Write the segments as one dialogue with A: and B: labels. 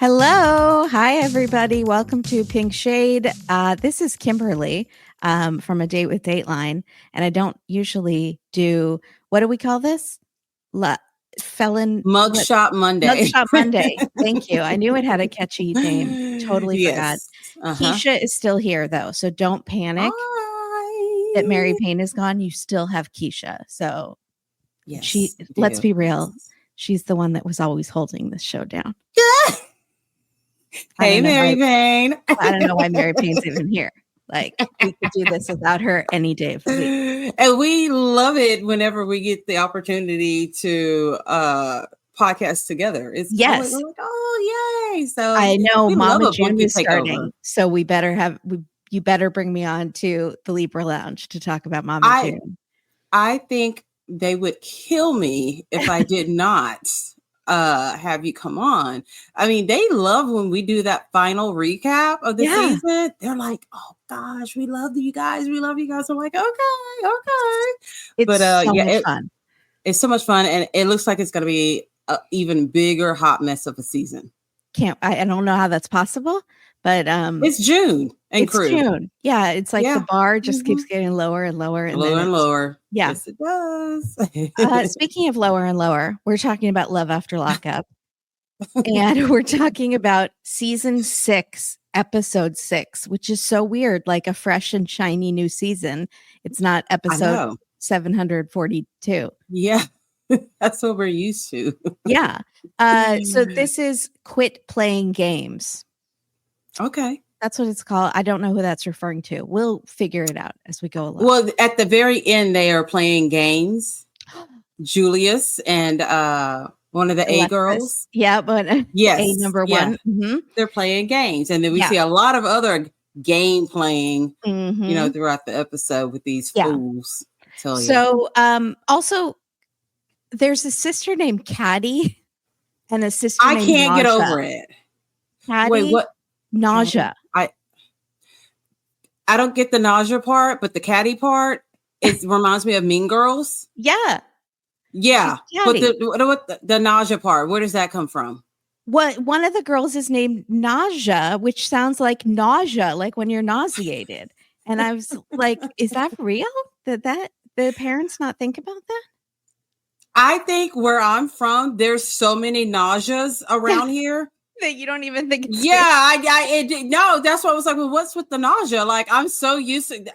A: Hello. Hi, everybody. Welcome to Pink Shade. This is Kimberly from A Date with Dateline. And I don't usually do, what do we call this?
B: Mugshot Monday.
A: Mugshot Monday. Thank you. I knew it had a catchy name. Totally forgot. Keisha is still here, though. So don't panic that Mary Payne is gone. You still have Keisha. So let's be real. She's the one that was always holding this show down.
B: Hey, Mary Payne.
A: I don't know why Mary Payne's even here. Like, we could do this without her any day of the week.
B: And we love it whenever we get the opportunity to podcast together. It's
A: yes.
B: We're like, oh, yay. So
A: I know Mama June is starting. So we better you better bring me on to the Libra Lounge to talk about Mama June.
B: I think they would kill me if I did not have you come on. I mean, they love when we do that final recap of the season. They're like, oh gosh, we love you guys. We love you guys. I'm like, okay.
A: It's so much fun.
B: It's so much fun. And it looks like it's going to be an even bigger hot mess of a season.
A: I don't know how that's possible, but
B: it's June and crew.
A: June. Yeah. It's like the bar just keeps getting lower and lower. And
B: lower.
A: Yeah.
B: Yes, it does.
A: Speaking of lower and lower, we're talking about Love After Lockup. And we're talking about season 6, episode 6, which is so weird, like a fresh and shiny new season. It's not episode 742.
B: Yeah. That's what we're used to.
A: Yeah. So this is Quit Playing Games.
B: Okay.
A: That's what it's called. I don't know who that's referring to. We'll figure it out as we go along.
B: Well, at the very end, they are playing games. Julius and one of the Alexis. A girls.
A: Yeah, but A number one.
B: Mm-hmm. They're playing games. And then we see a lot of other game playing, throughout the episode with these fools.
A: So also, there's a sister named Caddy and a sister named
B: I can't
A: Nausea.
B: Get over it.
A: Caddy,
B: wait, what?
A: Nausea.
B: I don't get the nausea part, but the Caddy part, it reminds me of Mean Girls.
A: Yeah.
B: Yeah. But the nausea part, where does that come from?
A: One of the girls is named Nausea, which sounds like nausea, like when you're nauseated. And I was like, is that real? Did the parents not think about that?
B: I think where I'm from, there's so many nauseas around here.
A: That you don't even think it's
B: no, that's why I was like, well, what's with the nausea? Like, I'm so used to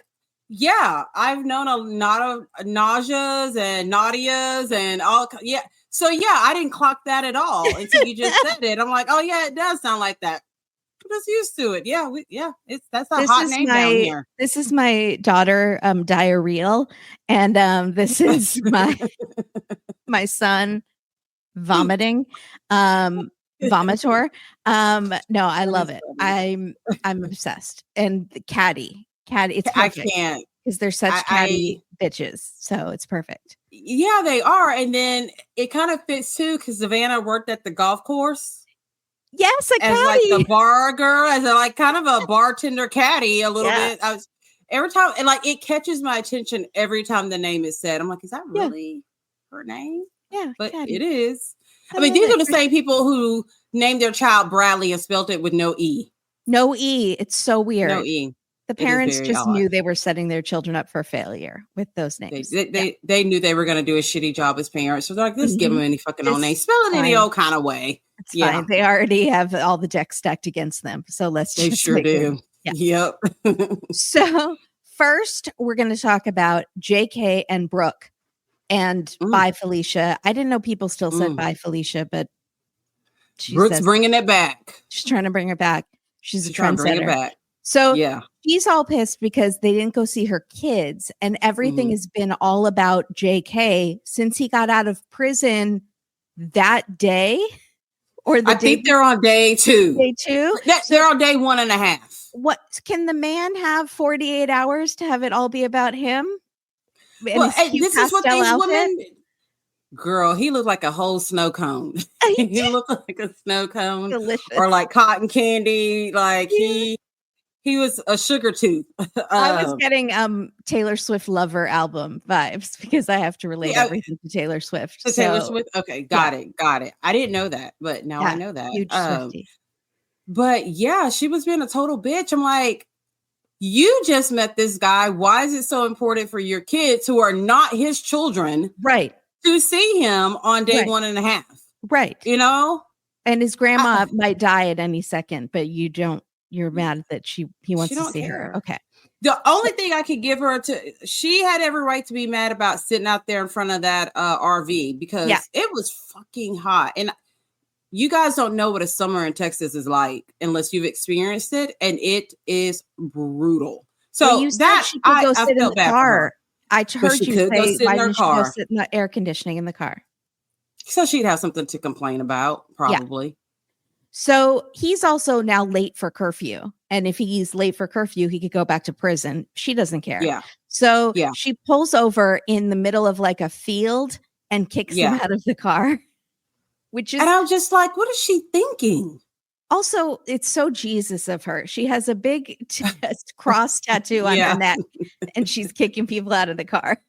B: I've known a lot of nauseas and Nadias and all. So I didn't clock that at all until you just said it. I'm like, oh yeah, it does sound like that. I'm just used to it. That's a hot name down here.
A: This is my daughter, Diarrheal, and this is my son, Vomiting. Vomitor. No, I love it. I'm obsessed. And the Caddy, it's perfect.
B: I can't,
A: because they're such catty bitches, so it's perfect.
B: Yeah, they are. And then it kind of fits too, because Savannah worked at the golf course.
A: Yes, a caddy.
B: As like the bar girl, as like kind of a bartender caddy a little bit. Every time, and like it catches my attention every time the name is said. I'm like, is that really her name?
A: Yeah,
B: but
A: caddy.
B: It is. I mean, these are the same people who named their child Bradley and spelled it with no E.
A: No E. It's so weird.
B: No E.
A: The parents just knew they were setting their children up for failure with those names.
B: They knew they were going to do a shitty job as parents. So they're like, let's give them any fucking old name. Spell it any old kind of way.
A: It's fine. They already have all the decks stacked against them. So let's just.
B: They sure do. Yep.
A: So first, we're going to talk about JK and Brooke. And bye, Felicia. I didn't know people still said bye, Felicia, but
B: Brooke's bringing it back.
A: She's trying to bring it back. She's a
B: trying to bring
A: trendsetter.
B: it back.
A: So she's all pissed because they didn't go see her kids, and everything has been all about JK since he got out of prison that day. Or the
B: I think they're on day 2.
A: Day 2?
B: They're on day 1.5.
A: What can the man have 48 hours to have it all be about him?
B: Well, this is what these women. Girl, he looked like a whole snow cone. He looked like a snow cone.
A: Delicious.
B: Or like cotton candy. Like he was a sugar tooth.
A: I was getting Taylor Swift Lover album vibes because I have to relate everything to Taylor Swift.
B: Taylor Swift? Okay, got it. I didn't know that, but now I know that.
A: Huge Swiftie.
B: But yeah, she was being a total bitch. I'm like, you just met this guy. Why is it so important for your kids who are not his children,
A: right,
B: to see him on day
A: right,
B: 1.5?
A: right.
B: You know?
A: And his grandma might die at any second, but you're mad that he wants to
B: don't
A: see
B: care.
A: her. Okay.
B: The only thing I could give her she had every right to be mad about sitting out there in front of that RV because it was fucking hot. And you guys don't know what a summer in Texas is like unless you've experienced it. And it is brutal. So
A: you said she could go sit in the car. I heard you say, why didn't she go sit in the air conditioning in the car?
B: So she'd have something to complain about, probably. Yeah.
A: So he's also now late for curfew. And if he's late for curfew, he could go back to prison. She doesn't care.
B: Yeah.
A: So she pulls over in the middle of like a field and kicks him out of the car.
B: And I'm just like, what is she thinking?
A: Also, it's so Jesus of her. She has a big cross tattoo on her neck and she's kicking people out of the car.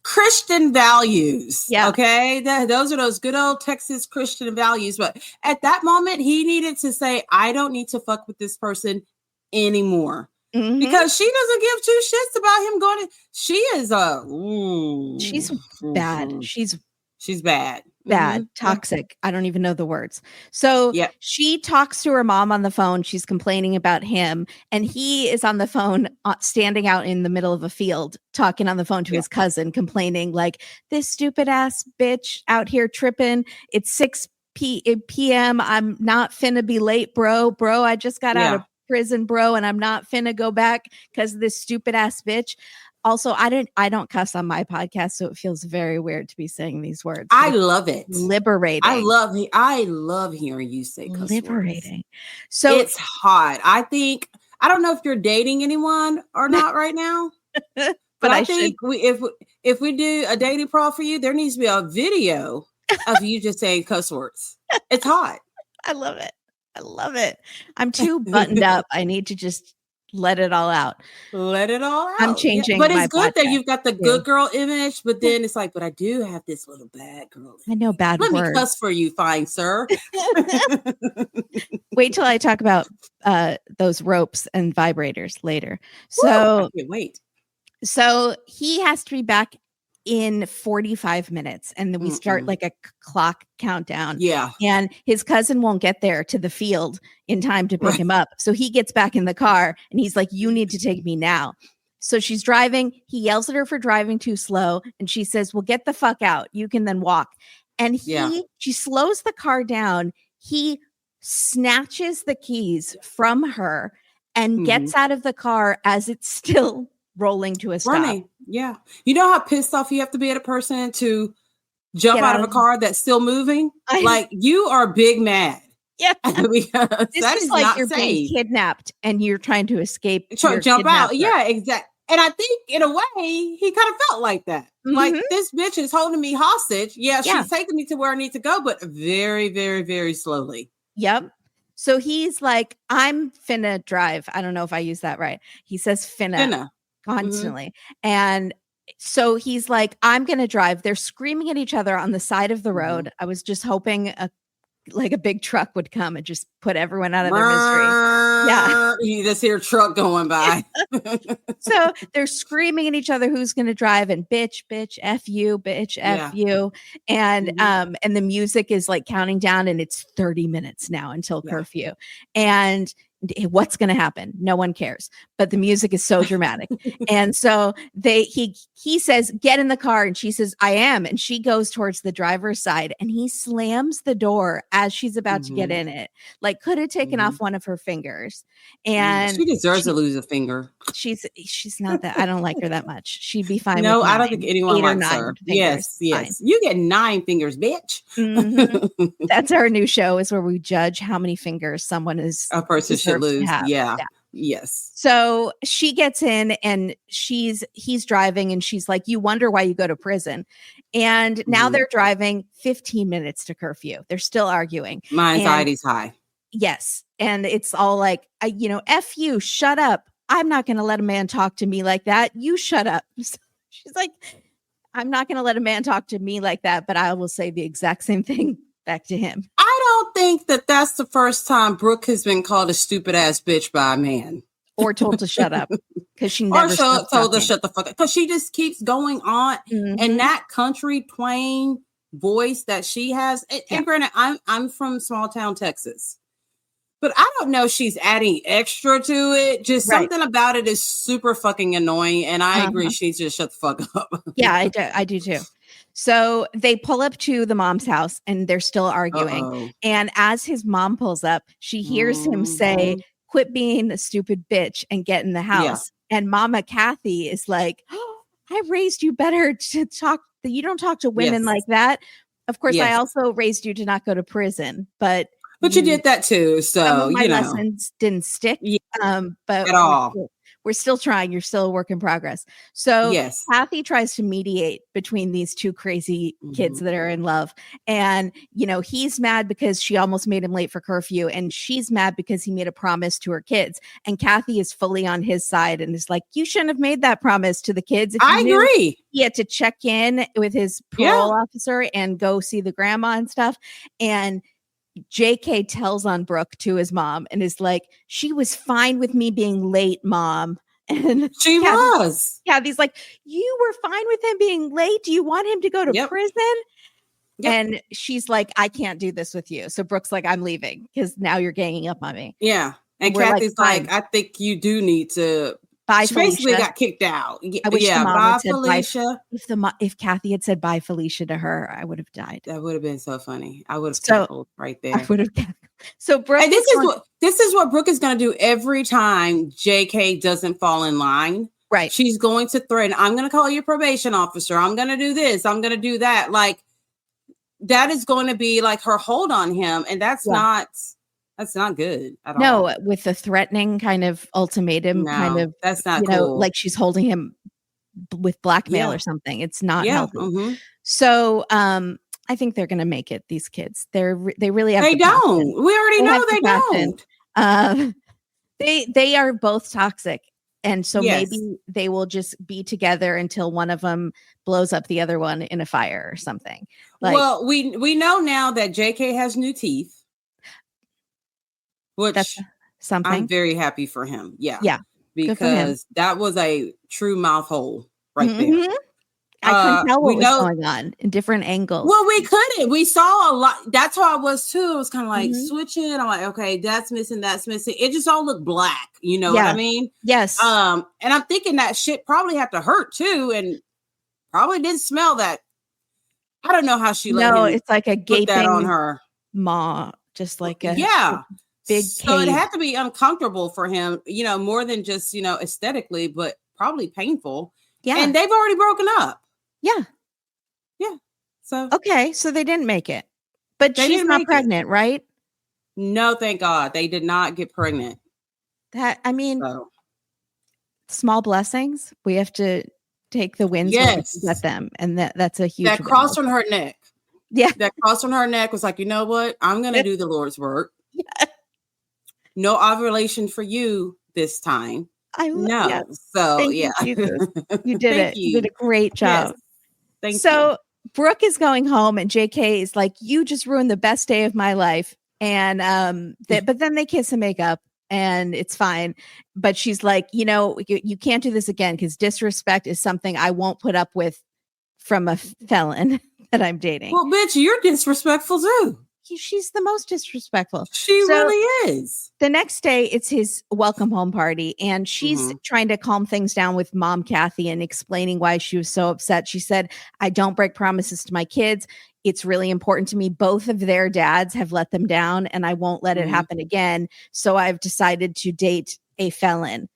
B: Christian values. Yeah. Okay. Those are those good old Texas Christian values. But at that moment, he needed to say, I don't need to fuck with this person anymore. Mm-hmm. Because she doesn't give two shits about him going to. She is
A: she's bad.
B: She's bad.
A: Bad, toxic. I don't even know the words. So she talks to her mom on the phone. She's complaining about him. And he is on the phone, standing out in the middle of a field, talking on the phone to his cousin, complaining like, this stupid ass bitch out here tripping. It's 6 p.m. I'm not finna be late, bro. Bro, I just got out of prison, bro. And I'm not finna go back because of this stupid ass bitch. Also, I don't cuss on my podcast, so it feels very weird to be saying these words.
B: I love it.
A: Liberating.
B: I love hearing you say cuss
A: liberating.
B: Words.
A: So
B: it's hot. I don't know if you're dating anyone or not right now, but I think if we do a dating pro for you, there needs to be a video of you just saying cuss words. It's hot.
A: I love it. I love it. I'm too buttoned up. I need to just let it all out.
B: Let it all out.
A: I'm changing.
B: But it's good that you've got the good girl image, but then it's like, but I do have this little bad girl image.
A: I know bad words.
B: Let me cuss for you, fine sir.
A: Wait till I talk about those ropes and vibrators later. So
B: I can't wait.
A: So he has to be back in 45 minutes and then we start like a clock countdown.
B: Yeah.
A: And his cousin won't get there to the field in time to pick him up. So he gets back in the car and he's like, you need to take me now. So she's driving. He yells at her for driving too slow. And she says, well, get the fuck out. You can then walk. And she slows the car down. He snatches the keys from her and gets out of the car as it's still rolling to a stop.
B: Running. Yeah. You know how pissed off you have to be at a person to jump out of a car that's still moving? Like you are big mad.
A: Yeah.
B: Because
A: this is like you're being kidnapped and you're trying to escape.
B: Jump out. Yeah, exactly. And I think in a way he kind of felt like that. Mm-hmm. Like this bitch is holding me hostage. Yeah, she's taking me to where I need to go, but very, very, very slowly.
A: Yep. So he's like, I'm finna drive. I don't know if I use that right. He says finna. Constantly. And so he's like, I'm going to drive. They're screaming at each other on the side of the road. I was just hoping a big truck would come and just put everyone out of their misery. Yeah.
B: You just hear a truck going by.
A: So they're screaming at each other who's going to drive and bitch, F you, bitch, F you. And and the music is like counting down and it's 30 minutes now until curfew. And what's going to happen? No one cares. But the music is so dramatic. And so he says, get in the car. And she says, I am. And she goes towards the driver's side and he slams the door as she's about to get in it. Like could have taken off one of her fingers. And
B: she deserves to lose a finger.
A: She's not that. I don't like her that much. She'd be fine.
B: No,
A: with
B: I don't think anyone likes her. Yes. Fine. You get 9 fingers, bitch.
A: That's our new show is where we judge how many fingers someone is.
B: A person should lose. Yeah. Yes.
A: So she gets in and he's driving and she's like, you wonder why you go to prison. And now they're driving 15 minutes to curfew. They're still arguing.
B: My anxiety's high.
A: Yes. And it's all like, F you, shut up. I'm not going to let a man talk to me like that. You shut up. So she's like, I'm not going to let a man talk to me like that, but I will say the exact same thing back to him.
B: I don't think that that's the first time Brooke has been called a stupid ass bitch by a man.
A: Or told to shut up because she never
B: told to shut the fuck up because she just keeps going on.
A: Mm-hmm.
B: And that country twang voice that she has. And granted, I'm from small town Texas, but I don't know if she's adding extra to it. Just something about it is super fucking annoying. And I agree, she needs to just shut the fuck up.
A: Yeah, I do too. So they pull up to the mom's house and they're still arguing.
B: Uh-oh.
A: And as his mom pulls up, she hears him say, "Quit being a stupid bitch and get in the house." Yeah. And Mama Kathy is like, "Oh, I raised you better to talk. You don't talk to women like that." Of course, I also raised you to not go to prison, but
B: you did that too. So
A: some of my lessons didn't stick. But
B: at all.
A: We're still trying. You're still a work in progress. So Kathy tries to mediate between these two crazy kids that are in love. And, he's mad because she almost made him late for curfew. And she's mad because he made a promise to her kids. And Kathy is fully on his side and is like, you shouldn't have made that promise to the kids. If
B: I agree.
A: He had to check in with his parole officer and go see the grandma and stuff. And JK tells on Brooke to his mom and is like, she was fine with me being late, Mom. And
B: she was.
A: Kathy's like, you were fine with him being late? Do you want him to go to prison? And she's like, I can't do this with you. So Brooke's like, I'm leaving because now you're ganging up on me.
B: Yeah. And Kathy's like, I think you do need to.
A: Bye,
B: she
A: Felicia.
B: basically got kicked out.
A: I wish the mom
B: bye,
A: had said
B: Felicia.
A: If Kathy had said bye, Felicia to her, I would have died.
B: That would have been so funny. I would have tackled right there.
A: I would have. So Brooke,
B: and this is what Brooke is going to do every time JK doesn't fall in line.
A: Right.
B: She's going to threaten, I'm going to call your probation officer. I'm going to do this. I'm going to do that. Like, that is going to be like her hold on him. And that's not good at all.
A: No, with the threatening kind of ultimatum
B: that's not cool.
A: Like she's holding him with blackmail or something. It's not healthy. So, I think they're going to make it. These kids, they really have.
B: They don't. We already know they don't.
A: They are both toxic, and so maybe they will just be together until one of them blows up the other one in a fire or something.
B: Well, we know now that JK has new teeth, which
A: that's something.
B: I'm very happy for him. Yeah, because that was a true mouth hole right there.
A: I couldn't tell what was going on in different angles.
B: Well, we couldn't. We saw a lot. That's how I was too. It was kind of like switching. I'm like, okay, that's missing. That's missing. It just all looked black. You know what I mean?
A: Yes.
B: And I'm thinking that shit probably had to hurt too, and probably didn't smell that. I don't know how she let him.
A: It's like a gaping
B: that on her
A: maw, just like a big.
B: So it had to be uncomfortable for him. More than just aesthetically, but probably painful. Yeah. And they've already broken up.
A: Yeah.
B: So
A: okay, so they didn't make it, but she's not pregnant, right?
B: No, thank God they did not get pregnant. Small
A: blessings. We have to take the wins when we get them, and that's a huge.
B: That cross on her neck.
A: Yeah,
B: that cross on her neck was like, you know what? I'm going to do the Lord's work. No ovulation for you this time. So
A: Thank you, Jesus. You did it. You did a great job.
B: Yes. Thank
A: you. Brooke is going home and JK is like, you just ruined the best day of my life. And but then they kiss and make up and it's fine. But she's like, you can't do this again because disrespect is something I won't put up with from a felon that I'm dating.
B: Well, bitch, you're disrespectful too.
A: She's the most disrespectful.
B: She really is.
A: The next day, it's his welcome home party, and she's trying to calm things down with Mom Kathy and explaining why she was so upset. She said, I don't break promises to my kids. It's really important to me. Both of their dads have let them down, and I won't let it happen again. So I've decided to date a felon.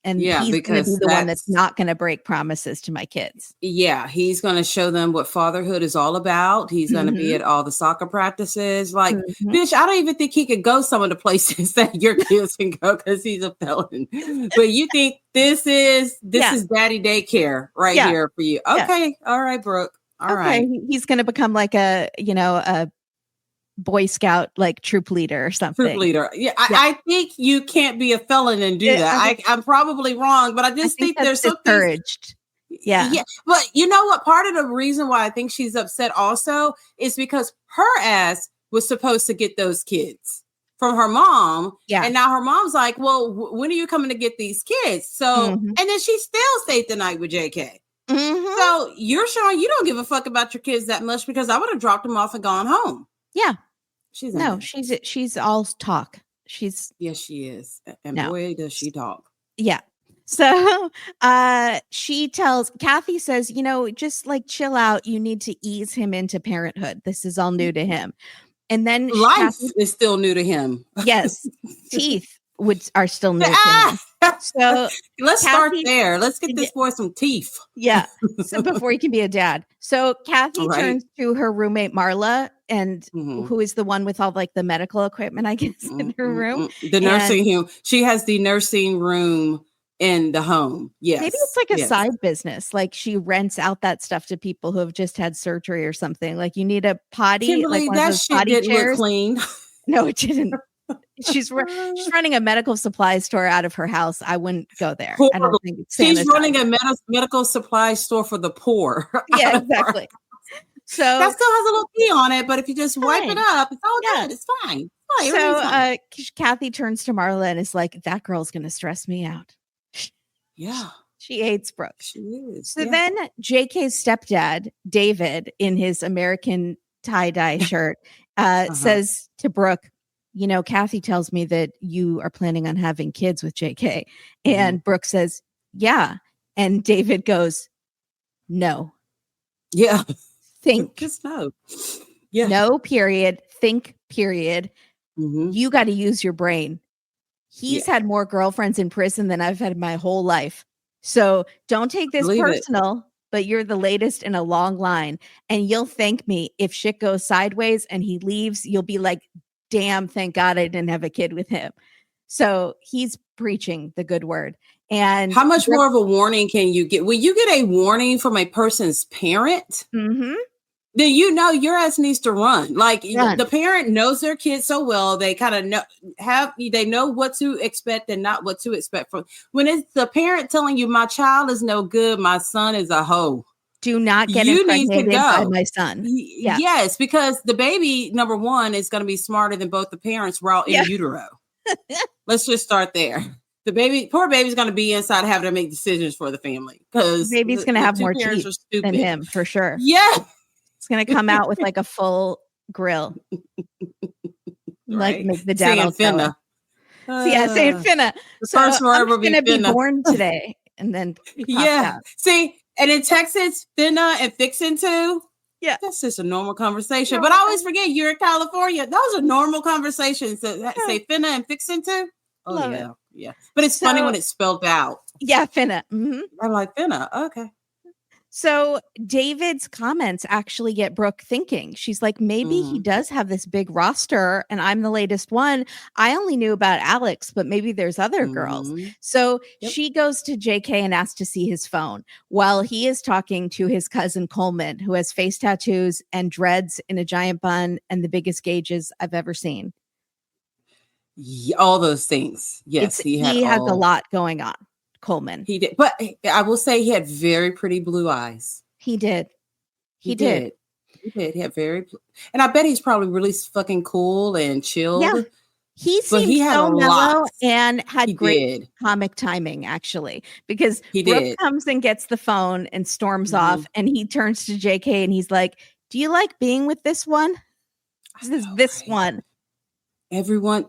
A: And he's going to be the one that's not going to break promises to my kids.
B: Yeah, he's going to show them what fatherhood is all about. He's going to be at all the soccer practices. Like, bitch, I don't even think he could go some of the places that your kids can go because he's a felon. But you think this is daddy daycare here for you. Okay. All right, Brooke. All right.
A: He's going to become like a Boy Scout, like troop leader or something.
B: Troop leader. Yeah. I think you can't be a felon and do that. I'm probably wrong, but I just think there's something
A: discouraged. Yeah.
B: But you know what? Part of the reason why I think she's upset also is because her ass was supposed to get those kids from her mom.
A: Yeah.
B: And now her mom's like, well, when are you coming to get these kids? So, and then she still stayed the night with JK. So you're showing you don't give a fuck about your kids that much, because I would have dropped them off and gone home.
A: Yeah.
B: She's
A: she's all talk.
B: Yes, she is. And boy, does she talk.
A: Yeah. So Kathy says, just like chill out. You need to ease him into parenthood. This is all new to him. And then
B: life is still new to him.
A: Yes. Teeth are still new to him. So
B: let's start there. Let's get this boy some teeth.
A: Yeah. So before he can be a dad. So Kathy turns to her roommate Marla, and who is the one with all like the medical equipment, I guess, in her room.
B: The nursing home. She has the nursing room in the home. Yes.
A: Maybe it's like a side business. Like she rents out that stuff to people who have just had surgery or something. Like you need a potty.
B: Kimberly,
A: like
B: that shit didn't look clean.
A: No, it didn't. She's running a medical supply store out of her house. I wouldn't go there. I don't think it's
B: she's running a medical supply store for the poor.
A: Yeah, exactly. So
B: that still has a little pee on it, but if you just wipe it up, it's all good. It's fine.
A: So Kathy turns to Marla and is like, that girl's going to stress me out.
B: Yeah.
A: She hates Brooke.
B: She is.
A: So then JK's stepdad, David, in his American tie-dye shirt, says to Brooke, Kathy tells me that you are planning on having kids with JK. And Brooke says, yeah. And David goes, no.
B: Yeah.
A: Think.
B: Just no. Yeah.
A: No, period. Think, period. You got to use your brain. He's had more girlfriends in prison than I've had my whole life. So don't take this personal, but you're the latest in a long line. And you'll thank me if shit goes sideways and he leaves. You'll be like, damn, thank God I didn't have a kid with him. So he's preaching the good word. And
B: how much more of a warning can you get? When you get a warning from a person's parent, then your ass needs to run. Like the parent knows their kid so well, they kind of they know what to expect and not what to expect from. When it's the parent telling you, my child is no good, my son is a hoe.
A: Do not get impregnated by my son.
B: Yes, because the baby, number one, is going to be smarter than both the parents while in utero. Let's just start there. The poor baby's going to be inside having to make decisions for the family, because
A: the baby's going to have more teeth than him for sure.
B: Yeah.
A: It's going to come out with like a full grill. Like make the dad all
B: Finna.
A: Saying Finna.
B: The first word will be
A: going to
B: be
A: born today. And then out.
B: See, and in Texas, finna and fixing too. Yeah, that's just a normal conversation. But I always forget you're in California. Those are normal conversations that say finna and fixing too. Oh,
A: Love
B: yeah. But it's funny when it's spelled out.
A: Yeah, finna.
B: I'm like, finna. Okay.
A: So David's comments actually get Brooke thinking. She's like, maybe he does have this big roster and I'm the latest one. I only knew about Alex, but maybe there's other girls. So she goes to JK and asks to see his phone while he is talking to his cousin Coleman, who has face tattoos and dreads in a giant bun and the biggest gauges I've ever seen.
B: All those things. Yes,
A: he has a lot going on. Coleman.
B: He did, but I will say he had very pretty blue eyes.
A: He did. He did.
B: He had and I bet he's probably really fucking cool and chilled.
A: Yeah. He seemed so mellow and had great comic timing, actually, because Brooke comes and gets the phone and storms off, and he turns to JK and he's like, do you like being with this one? This one. Everyone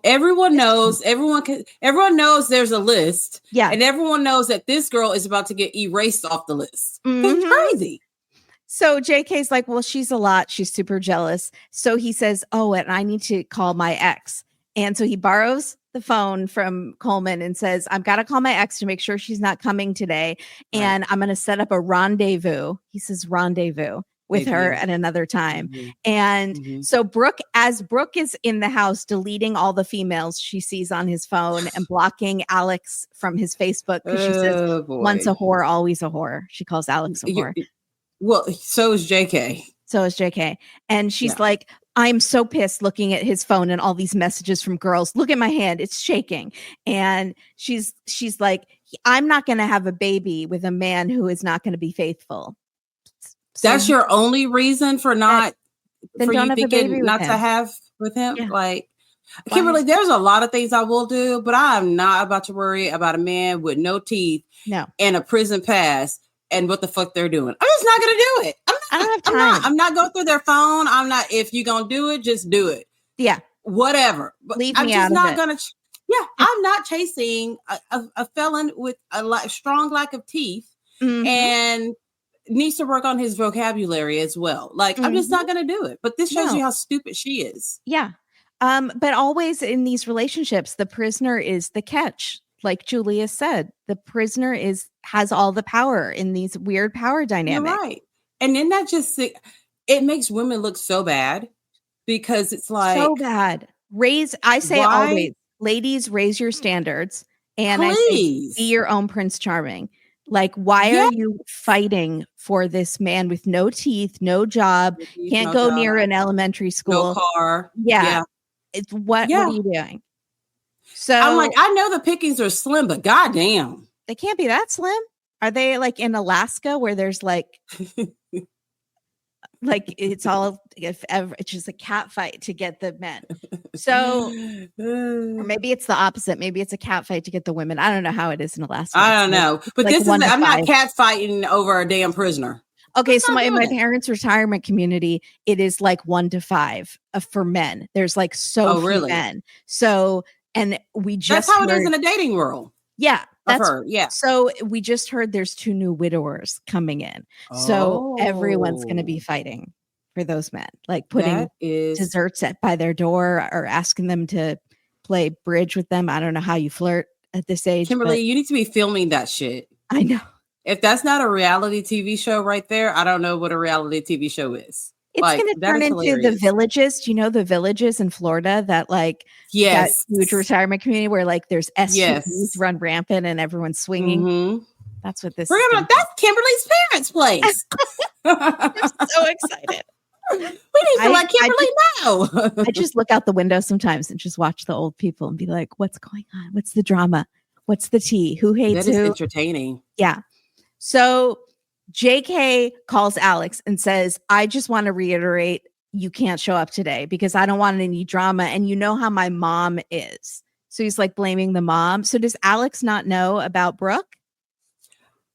B: knows there's a list.
A: Yeah.
B: And everyone knows that this girl is about to get erased off the list. It's crazy.
A: So JK's like, well, she's a lot. She's super jealous. So he says, oh, and I need to call my ex. And so he borrows the phone from Coleman and says, I've got to call my ex to make sure she's not coming today. And I'm going to set up a rendezvous. He says rendezvous with her at another time. And so Brooke is in the house deleting all the females she sees on his phone and blocking Alex from his Facebook, because she says once a whore, always a whore. She calls Alex a whore.
B: Well, so is JK. And she's like, I'm so pissed looking at his phone and all these messages from girls. Look at my hand. It's shaking. And she's like, I'm not going to have a baby with a man who is not going to be faithful. So that's your only reason for not, for you thinking not to have with him.
A: Yeah.
B: Like, Kimberly, there's a lot of things I will do, but I'm not about to worry about a man with no teeth and a prison pass and what the fuck they're doing. I'm just not going to do it.
A: I don't have time.
B: I'm not going through their phone. I'm not. If you're going to do it, just do it.
A: Yeah.
B: Whatever. But
A: Leave
B: I'm
A: me
B: just
A: out
B: not
A: of
B: going to. Yeah. I'm not chasing a felon with a strong lack of teeth and needs to work on his vocabulary as well. Like, I'm just not going to do it. But this shows you how stupid she is.
A: Yeah. But always in these relationships, the prisoner is the catch. Like Julia said, the prisoner has all the power in these weird power dynamics.
B: You're right. And then that just it makes women look so bad because it's like
A: so bad. Always, ladies, raise your standards. And I say, be your own Prince Charming. Like, why are you fighting for this man with no teeth, no job, can't go near an elementary school,
B: no car?
A: Yeah. What are you doing? So
B: I'm like, I know the pickings are slim, but goddamn,
A: they can't be that slim. Are they like in Alaska where there's like it's all it's just a cat fight to get the men. So or maybe it's the opposite. Maybe it's a cat fight to get the women. I don't know how it is in Alaska.
B: I don't know. But this is I'm not cat fighting over a damn prisoner.
A: Okay, so in my parents' retirement community, it is like 1 to 5 for men. There's like few men. So and we just
B: that's how it is in a dating world.
A: Yeah.
B: That's her. Yeah.
A: So we just heard there's 2 new widowers coming in. So everyone's going to be fighting for those men, like putting desserts by their door or asking them to play bridge with them. I don't know how you flirt at this age.
B: Kimberly, you need to be filming that shit.
A: I know.
B: If that's not a reality TV show right there, I don't know what a reality TV show is.
A: It's going to turn into the Villages. Do you know the Villages in Florida that that huge retirement community where like there's SUVs run rampant and everyone's swinging? That's what this is.
B: That's Kimberly's parents' place.
A: I'm so excited.
B: We need to let Kimberly know.
A: I just look out the window sometimes and just watch the old people and be like, what's going on? What's the drama? What's the tea? Who hates who?
B: That is entertaining.
A: Yeah. So JK calls Alex and says, I just want to reiterate, you can't show up today because I don't want any drama. And you know how my mom is. So he's like blaming the mom. So does Alex not know about Brooke?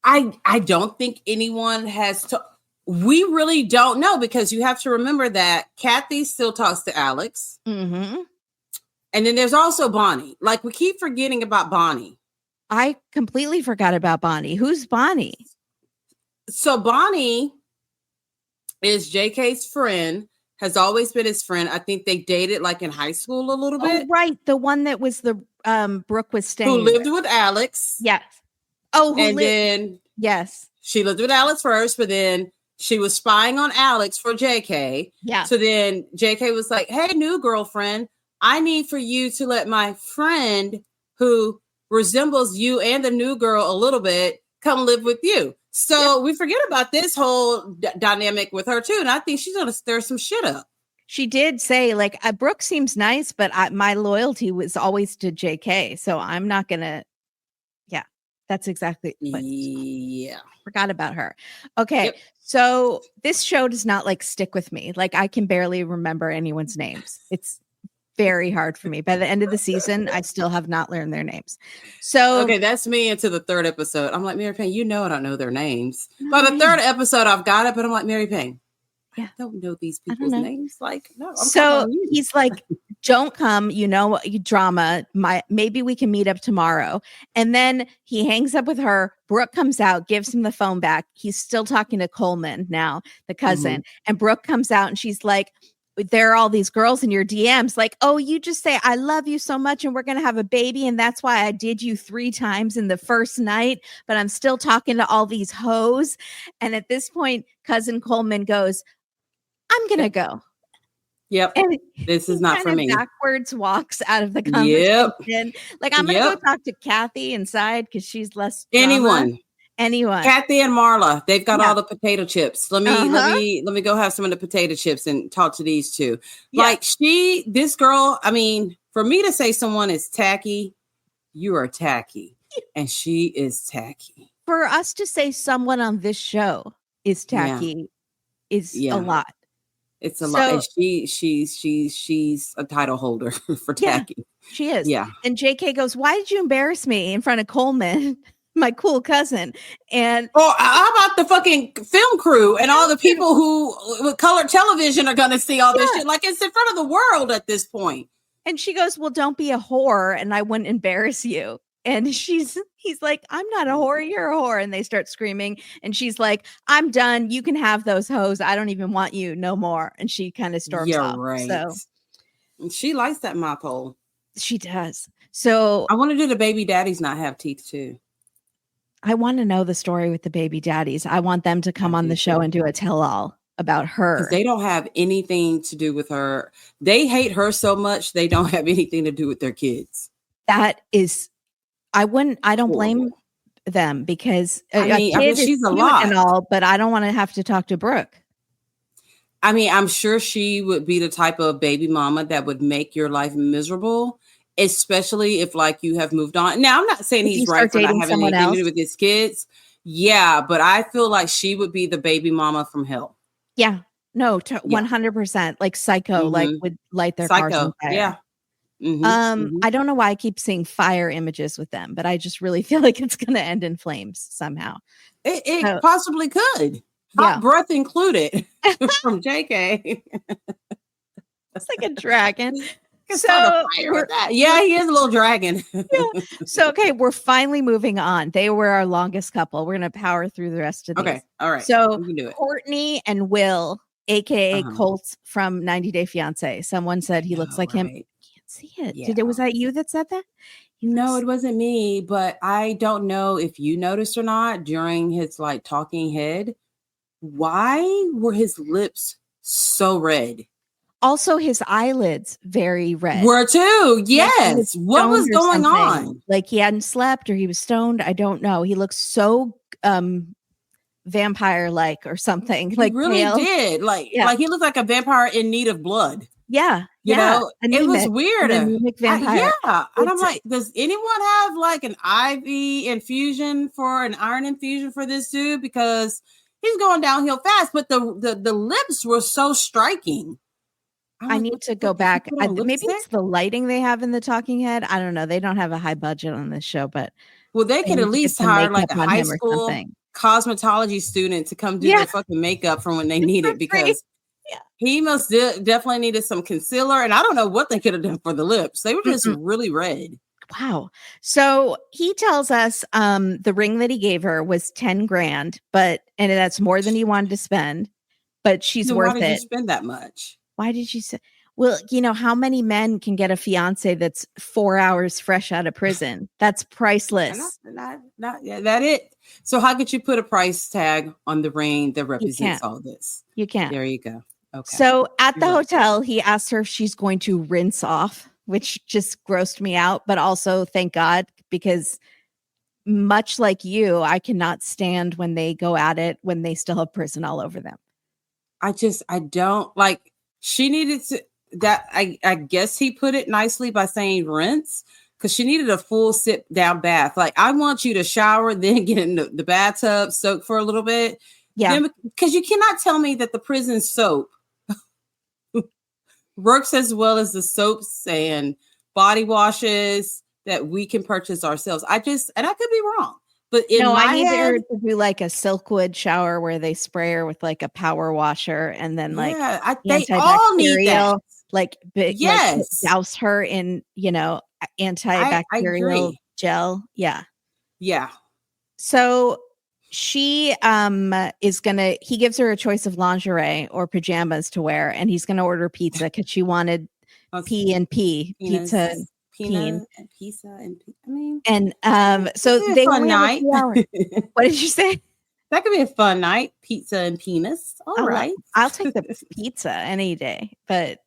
B: I don't think anyone has to. We really don't know because you have to remember that Kathy still talks to Alex. And then there's also Bonnie. Like we keep forgetting about Bonnie.
A: I completely forgot about Bonnie. Who's Bonnie?
B: So Bonnie is JK's friend, has always been his friend. I think they dated like in high school a little bit.
A: Oh, right. The one that was the Brooke was staying
B: who lived with Alex.
A: Yes. Oh,
B: then
A: yes.
B: She lived with Alex first, but then she was spying on Alex for JK.
A: Yeah.
B: So then JK was like, hey, new girlfriend, I need for you to let my friend who resembles you and the new girl a little bit come live with you. So we forget about this whole dynamic with her too. And I think she's going to stir some shit up.
A: She did say like, Brooke seems nice, but my loyalty was always to JK. So I'm not going to. Yeah, that's exactly what.
B: Yeah.
A: Forgot about her. Okay. So this show does not like stick with me. Like I can barely remember anyone's names. It's very hard for me. By the end of the season, I still have not learned their names. So
B: okay, that's me into the 3rd episode. I'm like, Mary Payne, you know I don't know their names. By the 3rd episode, I've got it, but I'm like, Mary Payne, I don't know these people's names. Like, no.
A: So he's like, don't come, drama. Maybe we can meet up tomorrow. And then he hangs up with her. Brooke comes out, gives him the phone back. He's still talking to Coleman now, the cousin. And Brooke comes out and she's like, there are all these girls in your DMs like, oh, you just say, I love you so much and we're going to have a baby. And that's why I did you 3 times in the first night, but I'm still talking to all these hoes. And at this point, cousin Coleman goes, I'm going to go.
B: Yep. And this is not for me.
A: Backwards walks out of the conversation. Like I'm going to go talk to Kathy inside because she's less drama. Anyone.
B: Kathy and Marla, they've got all the potato chips. Let me go have some of the potato chips and talk to these two. Like this girl, I mean, for me to say someone is tacky, you are tacky. And she is tacky.
A: For us to say someone on this show is tacky is a lot.
B: It's a lot. And she's a title holder for tacky.
A: She is.
B: Yeah.
A: And JK goes, "Why did you embarrass me in front of Coleman, my cool cousin?" And
B: how about the fucking film crew and all the people who with colored television are going to see all this shit? Like, it's in front of the world at this point.
A: And she goes, "Well, don't be a whore and I wouldn't embarrass you." And he's like, "I'm not a whore, you're a whore." And they start screaming. And she's like, "I'm done. You can have those hoes. I don't even want you no more." And she kind of storms off.
B: Right.
A: So
B: she likes that mop hole.
A: She does. So
B: I want to do the baby daddies not have teeth too.
A: I want to know the story with the baby daddies. I want them to come on the show and do a tell-all about her.
B: Because they don't have anything to do with her. They hate her so much they don't have anything to do with their kids.
A: That is, I don't blame them because
B: she's a lot
A: and all, but I don't want to have to talk to Brooke.
B: I mean, I'm sure she would be the type of baby mama that would make your life miserable, especially if like you have moved on. Now, I'm not saying he's right for not having anything to do with his kids. Yeah, but I feel like she would be the baby mama from hell.
A: Yeah, no, 100%. Like Psycho, like would light their cars on fire.
B: Yeah.
A: I don't know why I keep seeing fire images with them, but I just really feel like it's going to end in flames somehow.
B: It possibly could. Hot breath included from JK.
A: It's like a dragon.
B: So yeah, he is a little dragon.
A: So okay, we're finally moving on. They were our longest couple. We're gonna power through the rest of these.
B: Okay, all right.
A: So
B: we can do it.
A: Courtney and Will, aka Colt from 90 Day Fiance. Someone said he looks like him. I can't see it.
B: Yeah.
A: Was that you that said that?
B: No, it wasn't me, but I don't know if you noticed or not during his like talking head. Why were his lips so red?
A: Also, his eyelids very red.
B: Were too. Yes. What was going on?
A: Like he hadn't slept or he was stoned. I don't know. He looks so vampire-like or something. Like
B: he really did. Like he looked like a vampire in need of blood.
A: Yeah.
B: You know, it was weird. And I'm like, does anyone have like an IV infusion for an iron infusion for this dude? Because he's going downhill fast, but the lips were so striking.
A: I need to go back. Maybe it's the lighting they have in the talking head. I don't know. They don't have a high budget on this show, but
B: they could at least hire like a high school cosmetology student to come do their fucking makeup from when they need it, because he must definitely needed some concealer, and I don't know what they could have done for the lips. They were just really red.
A: Wow. So he tells us the ring that he gave her was 10 grand, and that's more than he wanted to spend, but she's worth it.
B: Why did you spend that much?
A: Why did you say? Well, you know, how many men can get a fiance that's 4 hours fresh out of prison? That's priceless.
B: Not that it. So how could you put a price tag on the ring that represents all this?
A: You can't.
B: There you go. Okay.
A: So at the hotel, he asked her if she's going to rinse off, which just grossed me out. But also, thank God, because much like you, I cannot stand when they go at it when they still have prison all over them.
B: I don't like. She needed to. I guess he put it nicely by saying rinse, because she needed a full sit down bath. Like, I want you to shower, then get in the bathtub, soak for a little bit. Yeah. Because you cannot tell me that the prison soap works as well as the soaps and body washes that we can purchase ourselves. And I could be wrong. But I need her
A: to do like a Silkwood shower where they spray her with like a power washer and then like
B: they all need that.
A: Like douse her in, antibacterial gel. Yeah.
B: Yeah.
A: So she he gives her a choice of lingerie or pajamas to wear, and he's gonna order pizza because she wanted P&P pizza. So they
B: fun night.
A: What did you say?
B: That could be a fun night. Pizza and penis. All right.
A: I'll take the pizza any day, but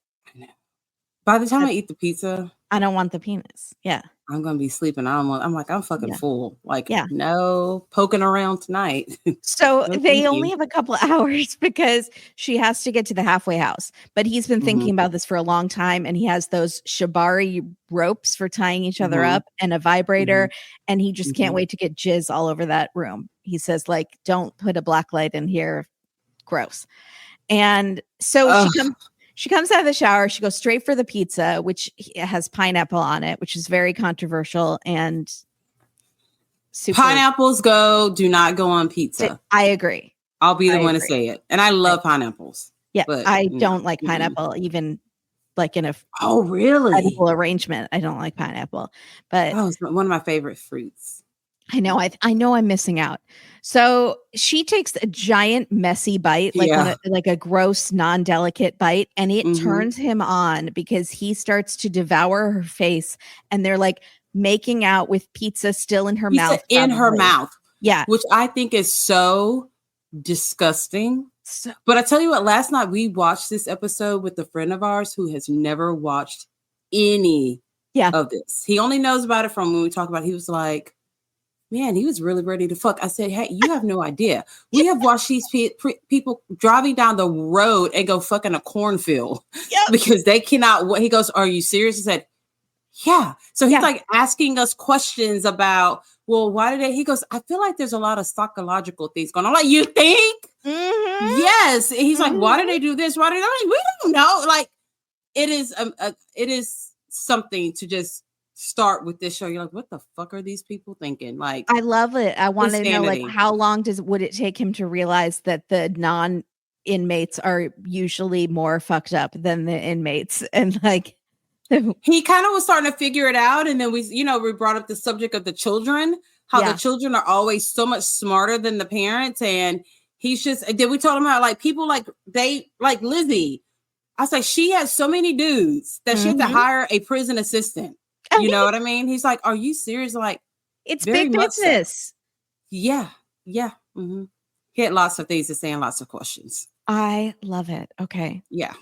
B: by the time I eat the pizza,
A: I don't want the penis. Yeah.
B: I'm gonna be sleeping. I'm fucking full. Like, no poking around tonight.
A: So they only have a couple hours because she has to get to the halfway house. But he's been thinking about this for a long time, and he has those shibari ropes for tying each other up and a vibrator, and he just can't wait to get jizz all over that room. He says, like, don't put a black light in here. Gross. And so she comes out of the shower. She goes straight for the pizza, which has pineapple on it, which is very controversial and super.
B: Pineapples do not go on pizza.
A: I agree.
B: I'll be the one to say it. And I love pineapples.
A: Yeah, but I don't like pineapple, even like in a
B: really
A: edible arrangement. I don't like pineapple, but
B: it's one of my favorite fruits.
A: I know. I know I'm missing out. So she takes a giant messy bite, like a gross, non-delicate bite, and it turns him on because he starts to devour her face, and they're like making out with pizza still in her mouth.
B: In her mouth.
A: Yeah.
B: Which I think is so disgusting. But I tell you what, last night we watched this episode with a friend of ours who has never watched any of this. He only knows about it from when we talk about it. He was like, man, he was really ready to fuck. I said, hey, you have no idea. We have watched these people driving down the road and go fuck in a cornfield because they cannot. He goes, are you serious? I said, yeah. So he's like asking us questions about, well, why did they? He goes, I feel like there's a lot of psychological things going on. I'm like, you think? Yes. And he's like, why did they do this? Why did they? We don't know. Like, it is something to just start with this show. You're like, what the fuck are these people thinking? Like,
A: I love it. I want to know, like, how long would it take him to realize that the non-inmates are usually more fucked up than the inmates, and like.
B: He kind of was starting to figure it out. And then we brought up the subject of the children, how the children are always so much smarter than the parents. And he's just, then we told him how like people like Lizzie, I was like, she has so many dudes that she had to hire a prison assistant. You know what I mean? He's like, are you serious? Like,
A: it's big business.
B: So. Yeah. Yeah. Mm-hmm. He had lots of things to say and lots of questions.
A: I love it. Okay.
B: Yeah.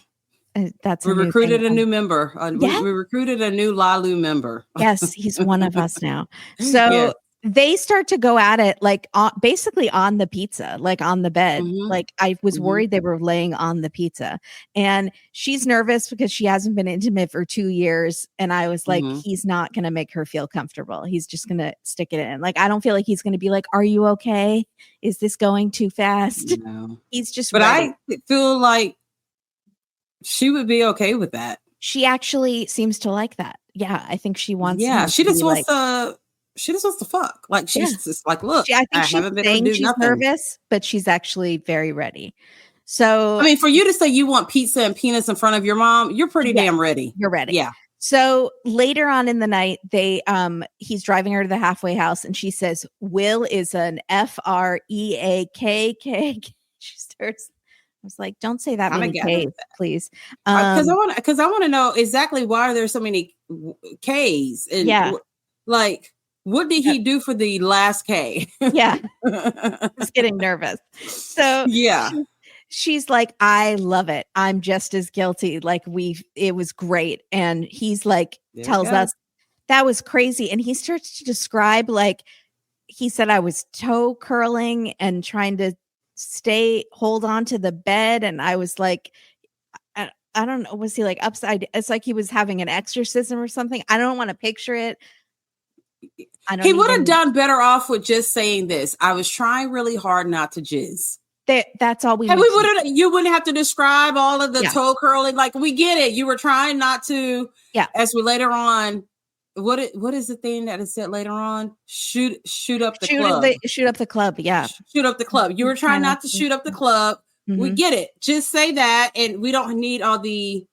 A: We
B: recruited a new member. We recruited a new LALU member.
A: Yes, he's one of us now. So they start to go at it like basically on the pizza, like on the bed. Like I was worried they were laying on the pizza, and she's nervous because she hasn't been intimate for 2 years. And I was like, he's not going to make her feel comfortable. He's just going to stick it in. Like, I don't feel like he's going to be like, are you okay? Is this going too fast? No. He's just,
B: but ready. I feel like she would be okay with that.
A: She actually seems to like that. Yeah, I think she wants.
B: Yeah, she just wants to. She just wants to fuck. Like she's just like, look.
A: I think she's saying she's nervous, but she's actually very ready. So
B: I mean, for you to say you want pizza and peanuts in front of your mom, you're pretty damn ready.
A: You're ready.
B: Yeah.
A: So later on in the night, he's driving her to the halfway house, and she says, "Will is an FREAKK." She starts. I was like, don't say that many K's, please.
B: Because I want to know exactly why are there so many K's. And like, what did he do for the last K?
A: Yeah. Just getting nervous. So she's like, I love it. I'm just as guilty. Like it was great. And he's like, tells us that was crazy. And he starts to describe, like, he said, I was toe curling and trying to hold on to the bed, and I was like, I don't know, was he like upside? It's like he was having an exorcism or something. I don't want to picture it.
B: He would have done better off with just saying this. I was trying really hard not to jizz.
A: That's all we.
B: And you wouldn't have to describe all of the toe curling. Like, we get it. You were trying not to. Yeah. As we later on. What is the thing that is said later on? Shoot up the club.
A: Shoot up the club. Yeah.
B: Shoot up the club. You were trying not to shoot up the club. We get it. Just say that, and we don't need all the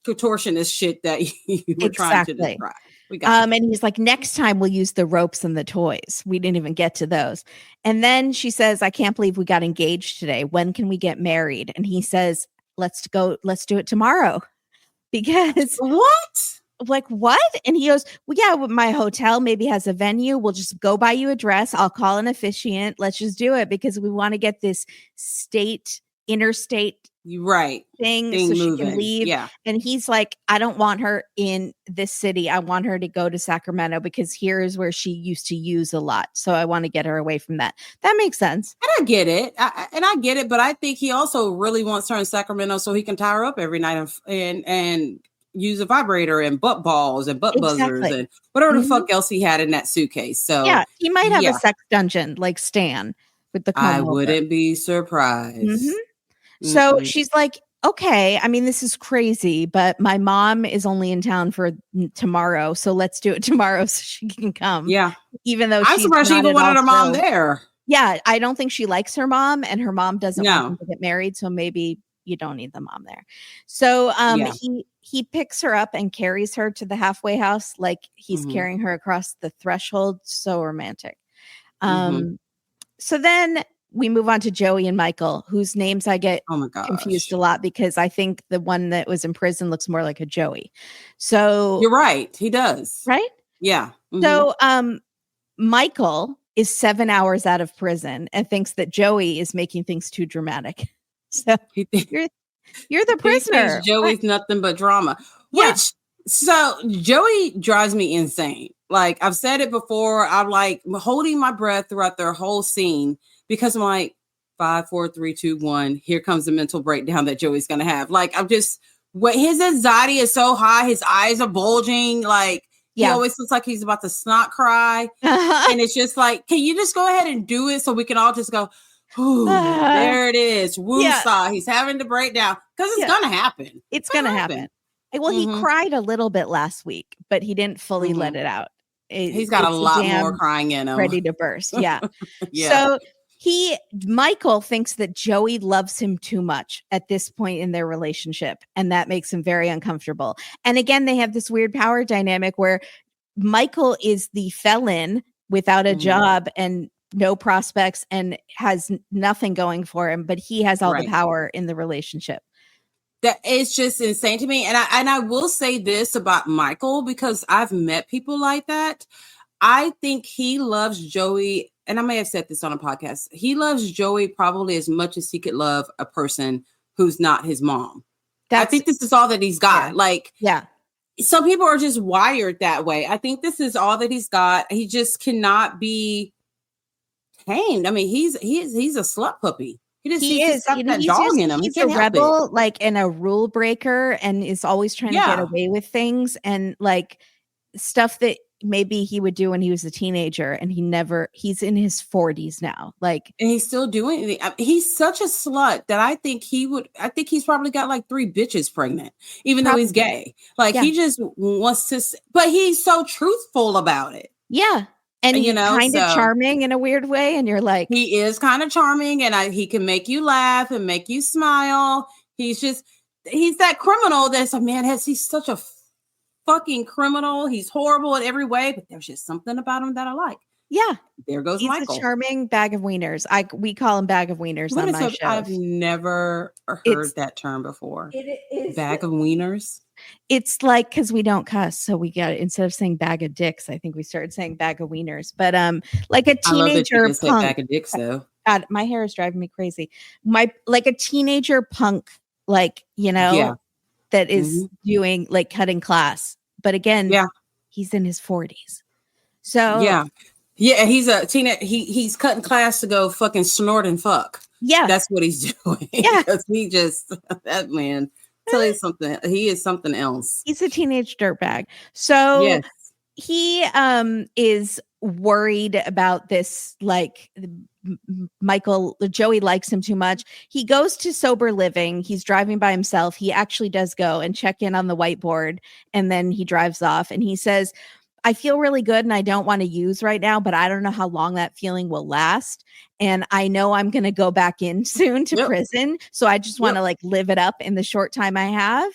B: contortionist shit that you were trying to describe. We got
A: and he's like, next time we'll use the ropes and the toys. We didn't even get to those. And then she says, I can't believe we got engaged today. When can we get married? And he says, let's do it tomorrow. Because
B: what?
A: Like, what? And he goes, well, yeah, my hotel maybe has a venue. We'll just go buy you a dress. I'll call an officiant. Let's just do it because we want to get this interstate thing so moving. She can leave. Yeah. And he's like, I don't want her in this city. I want her to go to Sacramento because here is where she used to use a lot. So I want to get her away from that. That makes sense.
B: And I get it. I get it. But I think he also really wants her in Sacramento so he can tie her up every night and use a vibrator and butt balls and butt buzzers and whatever the fuck else he had in that suitcase. So
A: yeah, he might have a sex dungeon like Stan with the comb
B: I wouldn't be surprised.
A: So she's like, okay, I mean, this is crazy, but my mom is only in town for tomorrow. So let's do it tomorrow so she can come.
B: Yeah.
A: Even though
B: I'm
A: she's
B: surprised she
A: not
B: even
A: at
B: wanted
A: all
B: her mom
A: thrilled.
B: there.
A: Yeah, I don't think she likes her mom, and her mom doesn't want them
B: No.
A: to get married. So maybe you don't need the mom there. So he picks her up and carries her to the halfway house like he's carrying her across the threshold. So romantic. So then we move on to Joey and Michael, whose names I get confused a lot because I think the one that was in prison looks more like a Joey. So
B: you're right. He does.
A: Right?
B: Yeah.
A: So Michael is 7 hours out of prison and thinks that Joey is making things too dramatic. So you're the prisoner.
B: He Joey's nothing but drama. Which so Joey drives me insane. Like I've said it before, I'm like holding my breath throughout their whole scene because I'm like 5, 4, 3, 2, 1. Here comes the mental breakdown that Joey's gonna have. Like I'm just his anxiety is so high, his eyes are bulging, like he always looks like he's about to snot cry. And it's just like, can you just go ahead and do it so we can all just go, there it is. Woo-saw. He's having to break down because it's gonna happen.
A: It's gonna happen. Well, he cried a little bit last week, but he didn't fully let it out.
B: He's got a lot more crying in him.
A: Ready to burst. Yeah. So Michael thinks that Joey loves him too much at this point in their relationship, and that makes him very uncomfortable. And again, they have this weird power dynamic where Michael is the felon without a job and no prospects and has nothing going for him, but he has all the power in the relationship.
B: That is just insane to me. And I will say this about Michael, because I've met people like that. I think he loves Joey, and I may have said this on a podcast. He loves Joey probably as much as he could love a person who's not his mom. I think this is all that he's got. Some people are just wired that way. I think this is all that he's got. He just cannot be tamed. I mean, he's a slut puppy. He is. That dog in him.
A: He's a rebel, and a rule breaker, and is always trying to get away with things and stuff that maybe he would do when he was a teenager, and he's in his 40s now. And
B: he's still doing it. He's such a slut that I think he's probably got 3 bitches pregnant, even though he's gay. He just wants to, but he's so truthful about it.
A: Yeah. And he's kind of charming in a weird way. And you're like,
B: he is kind of charming, and he can make you laugh and make you smile. He's that criminal that's he's such a fucking criminal. He's horrible in every way, but there's just something about him that I like.
A: Yeah.
B: There goes Michael.
A: He's a charming bag of wieners. We call him bag of wieners on my show.
B: I've never heard that term before. It is bag of wieners.
A: It's because we don't cuss, so we got instead of saying bag of dicks, I think we started saying bag of wieners. But a teenager punk.
B: Bag of dicks, though.
A: God, my hair is driving me crazy. A teenager punk, that is doing cutting class. But again, he's in his 40s. So
B: yeah, he's a teenager. He's cutting class to go fucking snort and fuck.
A: Yeah,
B: that's what he's doing. Yeah, because he just that man. Tell you something, he is something else.
A: He's a teenage dirtbag. So he is worried about this. Joey likes him too much. He goes to sober living. He's driving by himself. He actually does go and check in on the whiteboard, and then he drives off. And he says, I feel really good and I don't want to use right now, but I don't know how long that feeling will last. And I know I'm going to go back in soon to prison. So I just want to live it up in the short time I have.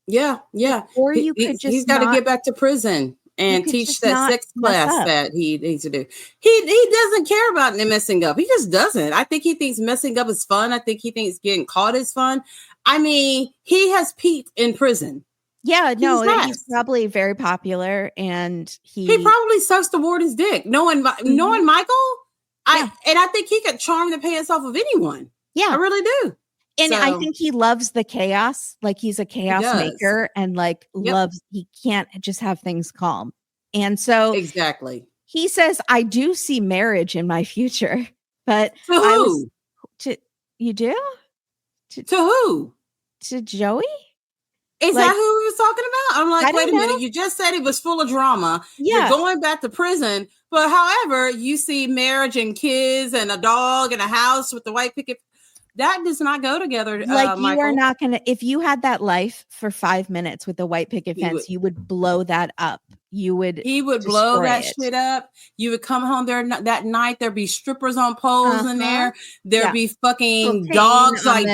B: Yeah. Yeah.
A: Or you could just,
B: he's got to get back to prison and teach that sex class that he needs to do. He doesn't care about messing up. He just doesn't. I think he thinks messing up is fun. I think he thinks getting caught is fun. I mean, he has peaked in prison.
A: Yeah, he's probably very popular, and he
B: probably sucks the warden's dick. Knowing Michael, I think he could charm the pants off of anyone. Yeah, I really do.
A: And I think he loves the chaos. He's a chaos maker, and loves. He can't just have things calm. And so
B: exactly,
A: he says, "I do see marriage in my future." But
B: to who?
A: You do?
B: To who?
A: To Joey?
B: Is that who he was talking about? I'm like, wait a minute. You just said it was full of drama. Yeah. You're going back to prison. But however, you see marriage and kids and a dog and a house with the white picket. that does not go together.
A: Like you
B: Michael.
A: are not gonna. If you had that life for 5 minutes with the white picket fence, you would blow that up. He would
B: blow that shit up. You would come home there that night. There'd be strippers on poles in there. There'd be fucking dogs like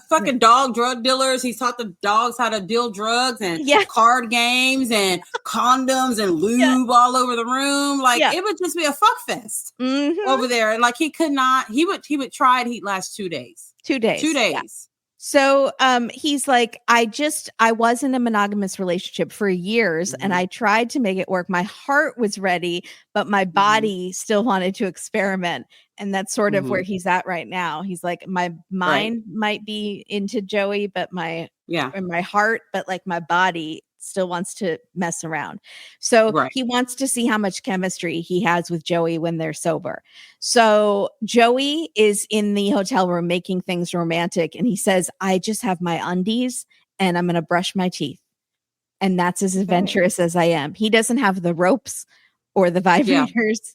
B: fucking dog drug dealers. He taught the dogs how to deal drugs and card games and condoms and lube all over the room. Like it would just be a fuck fest over there. And like he could not. He would try it. He'd last 2 days.
A: 2 days.
B: 2 days.
A: Yeah. So he's like, I was in a monogamous relationship for years and I tried to make it work. My heart was ready, but my body still wanted to experiment. And that's sort of where he's at right now. He's like, my mind might be into Joey, but my heart, but like my body still wants to mess around. So he wants to see how much chemistry he has with Joey when they're sober. So Joey is in the hotel room making things romantic. And he says, I just have my undies and I'm going to brush my teeth. And that's as adventurous as I am. He doesn't have the ropes or the vibrators.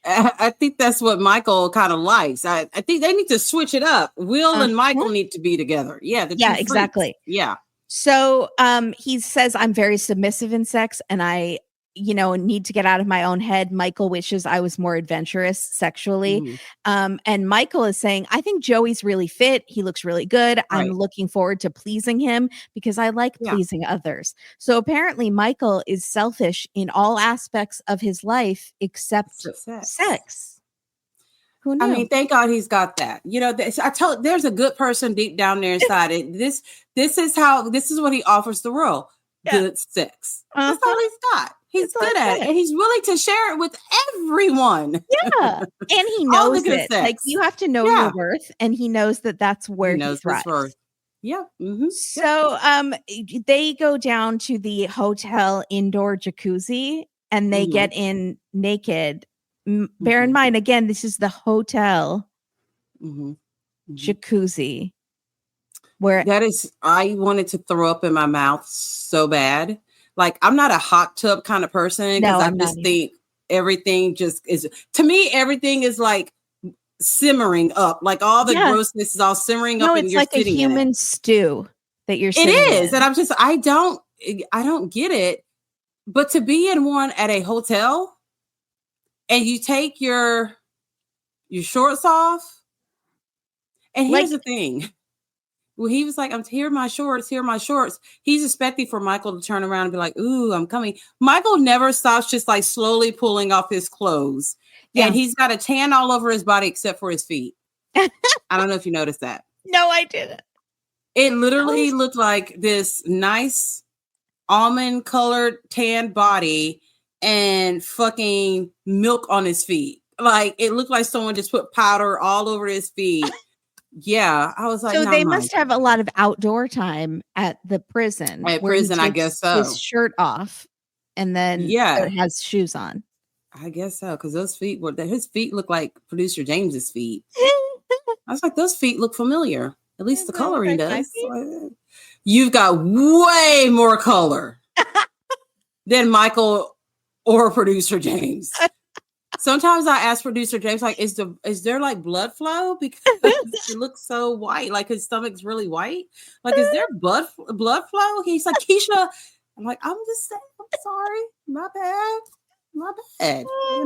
B: I think that's what Michael kind of likes. I think they need to switch it up. Will and Michael need to be together. Yeah.
A: Exactly.
B: Yeah.
A: So he says, I'm very submissive in sex and I, need to get out of my own head. Michael wishes I was more adventurous sexually. And Michael is saying, I think Joey's really fit. He looks really good. I'm looking forward to pleasing him because I like pleasing others. So apparently Michael is selfish in all aspects of his life except sex. Who knew?
B: I mean, thank God he's got that. There's a good person deep down there inside it. This is what he offers the world. Good sex. That's all he's got. He's good at it. And he's willing to share it with everyone.
A: Yeah. And he knows it. Like you have to know your worth. And he knows that that's where he thrives.
B: Yeah.
A: So they go down to the hotel indoor jacuzzi and they get in naked. Bear in mind, again, this is the hotel jacuzzi. Where
B: that is, I wanted to throw up in my mouth so bad. Like, I'm not a hot tub kind of person because I just think everything just is, to me, everything is like simmering up. Like all the grossness is all simmering up and you're
A: like
B: sitting
A: a human stew that you're sitting
B: in.
A: in.
B: And I'm just, I don't get it. But to be in one at a hotel and you take your shorts off. And here's the thing. Well, he was like, here are my shorts. He's expecting for Michael to turn around and be like, ooh, I'm coming. Michael never stops just like slowly pulling off his clothes. Yeah. And he's got a tan all over his body except for his feet. I don't know if you noticed that.
A: No, I didn't.
B: It literally looked like this nice almond colored tan body and fucking milk on his feet. Like it looked like someone just put powder all over his feet. Yeah, I was like,
A: so they must have a lot of outdoor time at the prison.
B: At prison, I guess so.
A: His shirt off, and then it has shoes on.
B: I guess so, because his feet look like producer James's feet. I was like, those feet look familiar. At least the coloring does. You've got way more color than Michael or producer James. Sometimes I ask producer James, like, is there like blood flow? Because it looks so white, like his stomach's really white. Like, is there blood flow? He's like, Keisha. I'm like, I'm just saying, I'm sorry. My bad.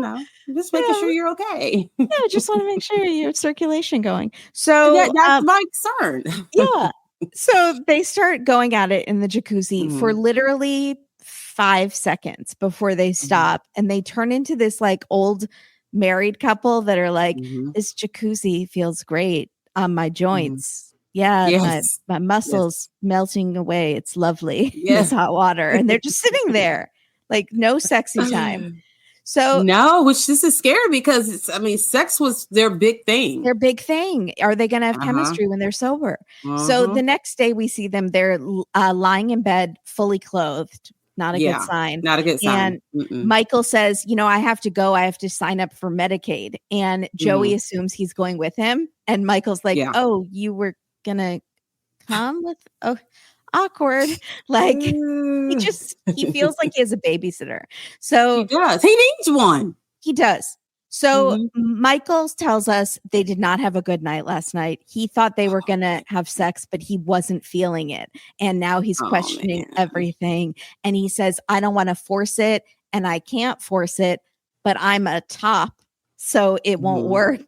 B: I'm just making sure you're okay.
A: Yeah, I just want to make sure you have circulation going. So
B: that's my concern.
A: Yeah. So they start going at it in the jacuzzi for literally 5 seconds before they stop, and they turn into this like old married couple that are like, this jacuzzi feels great on my joints. My muscles melting away. It's lovely. This hot water, and they're just sitting there like no sexy time. So
B: no, which this is scary because sex was their big thing.
A: Are they going to have chemistry when they're sober? So the next day we see them, they're lying in bed fully clothed. Not a good sign.
B: Not a good sign.
A: And Michael says, I have to go. I have to sign up for Medicaid. And Joey assumes he's going with him. And Michael's like, oh, you were going to come with? Oh, awkward. Like he feels like he has a babysitter. So
B: he does. He needs one.
A: He does. So Michael tells us they did not have a good night last night. He thought they were going to have sex, but he wasn't feeling it. And now he's questioning everything. And he says, I don't want to force it and I can't force it, but I'm a top, so it won't work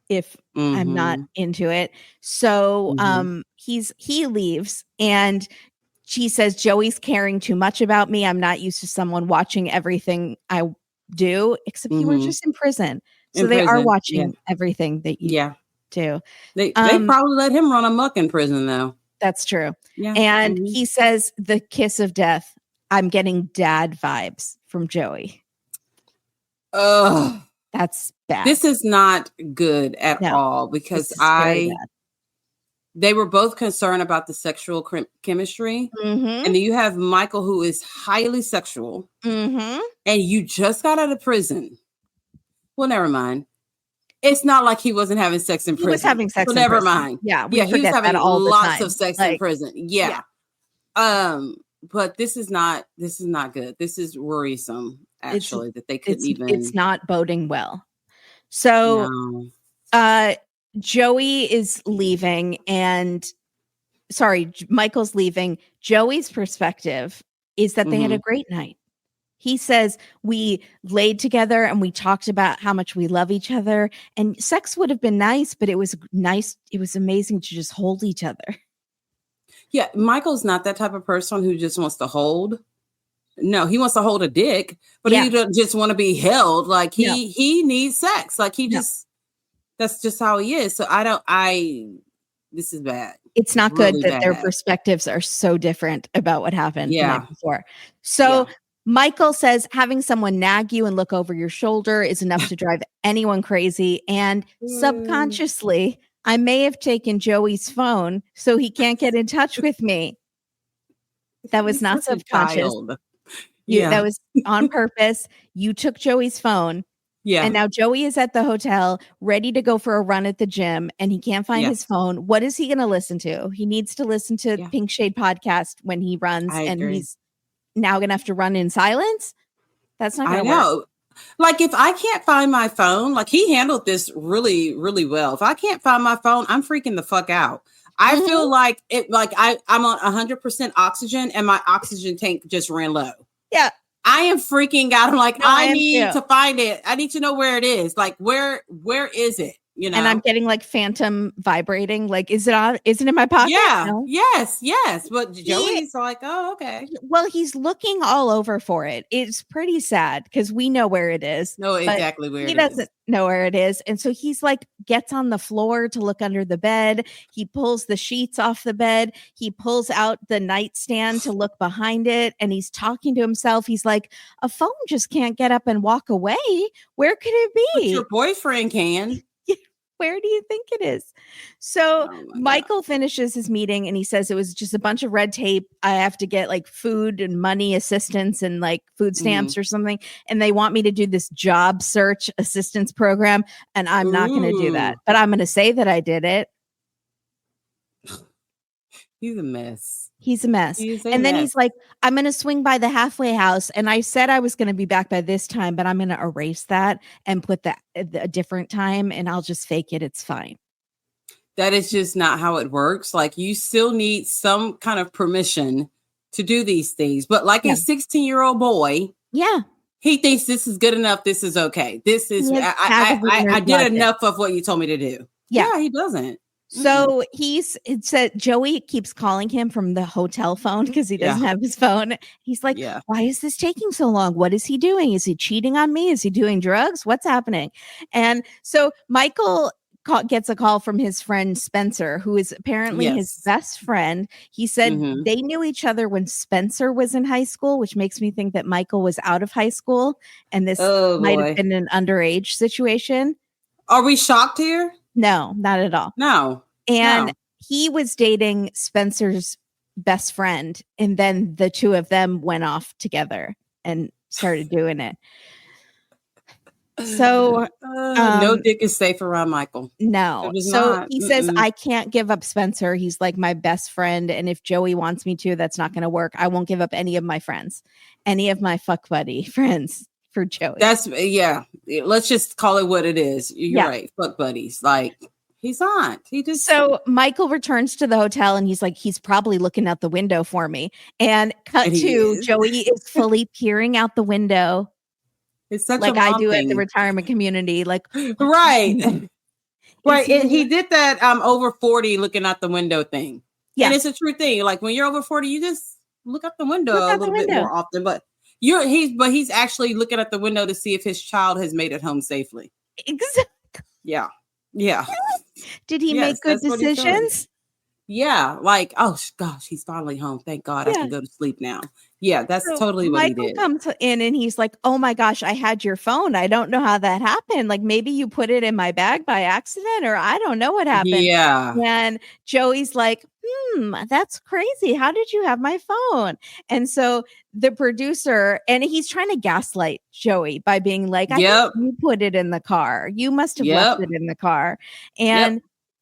A: if I'm not into it. So he leaves, and she says, Joey's caring too much about me. I'm not used to someone watching everything I do, except you were just in prison. So they are watching everything that you do.
B: They probably let him run amok in prison, though.
A: That's true. Yeah. And he says the kiss of death. I'm getting dad vibes from Joey.
B: Ugh.
A: That's bad.
B: This is not good at all, because they were both concerned about the sexual chemistry. And then you have Michael, who is highly sexual, and you just got out of prison. Well, never mind. It's not like he wasn't having sex in prison. He
A: was having sex in
B: never
A: prison.
B: mind.
A: Yeah,
B: he was having lots of sex in prison. Yeah. But this is not good. This is worrisome, actually, that they couldn't even.
A: It's not boding well. So Joey is leaving, and Michael's leaving. Joey's perspective is that they had a great night. He says, we laid together and we talked about how much we love each other, and sex would have been nice, but it was nice. It was amazing to just hold each other.
B: Yeah. Michael's not that type of person who just wants to hold. No, he wants to hold a dick, but he doesn't just want to be held. Like he needs sex. Like that's just how he is. So this is bad.
A: It's not good that their perspectives are so different about what happened the night before. So Michael says having someone nag you and look over your shoulder is enough to drive anyone crazy. And subconsciously, I may have taken Joey's phone so he can't get in touch with me. That was not subconscious. That was on purpose. You took Joey's phone. Yeah. And now Joey is at the hotel ready to go for a run at the gym, and he can't find his phone. What is he going to listen to? He needs to listen to Pink Shade podcast when he runs, and he's now going to have to run in silence. That's not going to work.
B: Like, if I can't find my phone, like, he handled this really, really well. If I can't find my phone, I'm freaking the fuck out. I feel like I'm on 100% oxygen and my oxygen tank just ran low. Yeah. I am freaking out. I'm like, I need to find it. I need to know where it is. Like, where is it? You know?
A: And I'm getting like phantom vibrating. Like, is it in my pocket?
B: Yeah. No? Yes. But Joey's like, oh, okay.
A: Well, he's looking all over for it. It's pretty sad because we know where it is.
B: No, exactly where it is.
A: He doesn't know where it is. And so he's like, gets on the floor to look under the bed. He pulls the sheets off the bed. He pulls out the nightstand to look behind it. And he's talking to himself. He's like, a phone just can't get up and walk away. Where could it be?
B: But your boyfriend can.
A: Where do you think it is? So Michael finishes his meeting and he says it was just a bunch of red tape. I have to get like food and money assistance and like food stamps or something. And they want me to do this job search assistance program. And I'm not going to do that, but I'm going to say that I did it.
B: He's a mess.
A: He's a mess. And then he's like, I'm going to swing by the halfway house. And I said I was going to be back by this time, but I'm going to erase that and put a different time, and I'll just fake it. It's fine.
B: That is just not how it works. Like, you still need some kind of permission to do these things. But like a 16-year-old boy, he thinks this is good enough. This is okay. This is, I did enough of what you told me to do. Yeah, he doesn't.
A: So it said Joey keeps calling him from the hotel phone because he doesn't have his phone. He's like, why is this taking so long? What is he doing? Is he cheating on me? Is he doing drugs? What's happening? And so Michael gets a call from his friend Spencer, who is apparently his best friend. He said they knew each other when Spencer was in high school, which makes me think that Michael was out of high school. And this might have been an underage situation.
B: Are we shocked here?
A: No, not at all.
B: No.
A: And he was dating Spencer's best friend. And then the two of them went off together and started doing it. So
B: no dick is safe around Michael.
A: No. So he says, I can't give up Spencer. He's like my best friend. And if Joey wants me to, that's not going to work. I won't give up any of my friends, any of my fuck buddy friends. for Joey.
B: That's let's just call it what it is. You're right. Fuck buddies. Like, he's not. He just.
A: So Michael returns to the hotel and he's like, he's probably looking out the window for me. And Joey is fully peering out the window.
B: It's such
A: like
B: a
A: I do
B: thing.
A: at the retirement community. Like,
B: right. Right. And he did that over 40 looking out the window thing. Yeah. And it's a true thing. Like, when you're over 40, you just look out the window a little bit more often. But he's actually looking at the window to see if his child has made it home safely.
A: Exactly.
B: Yeah. Yeah.
A: Did he make good decisions?
B: Yeah. Like, oh gosh, he's finally home. Thank God I can go to sleep now. Yeah, that's totally what he did.
A: Michael comes in and he's like, oh my gosh, I had your phone. I don't know how that happened. Like, maybe you put it in my bag by accident, or I don't know what happened.
B: Yeah.
A: And Joey's like, that's crazy. How did you have my phone? And so the producer, and he's trying to gaslight Joey by being like, I think you put it in the car. You must have left it in the car. And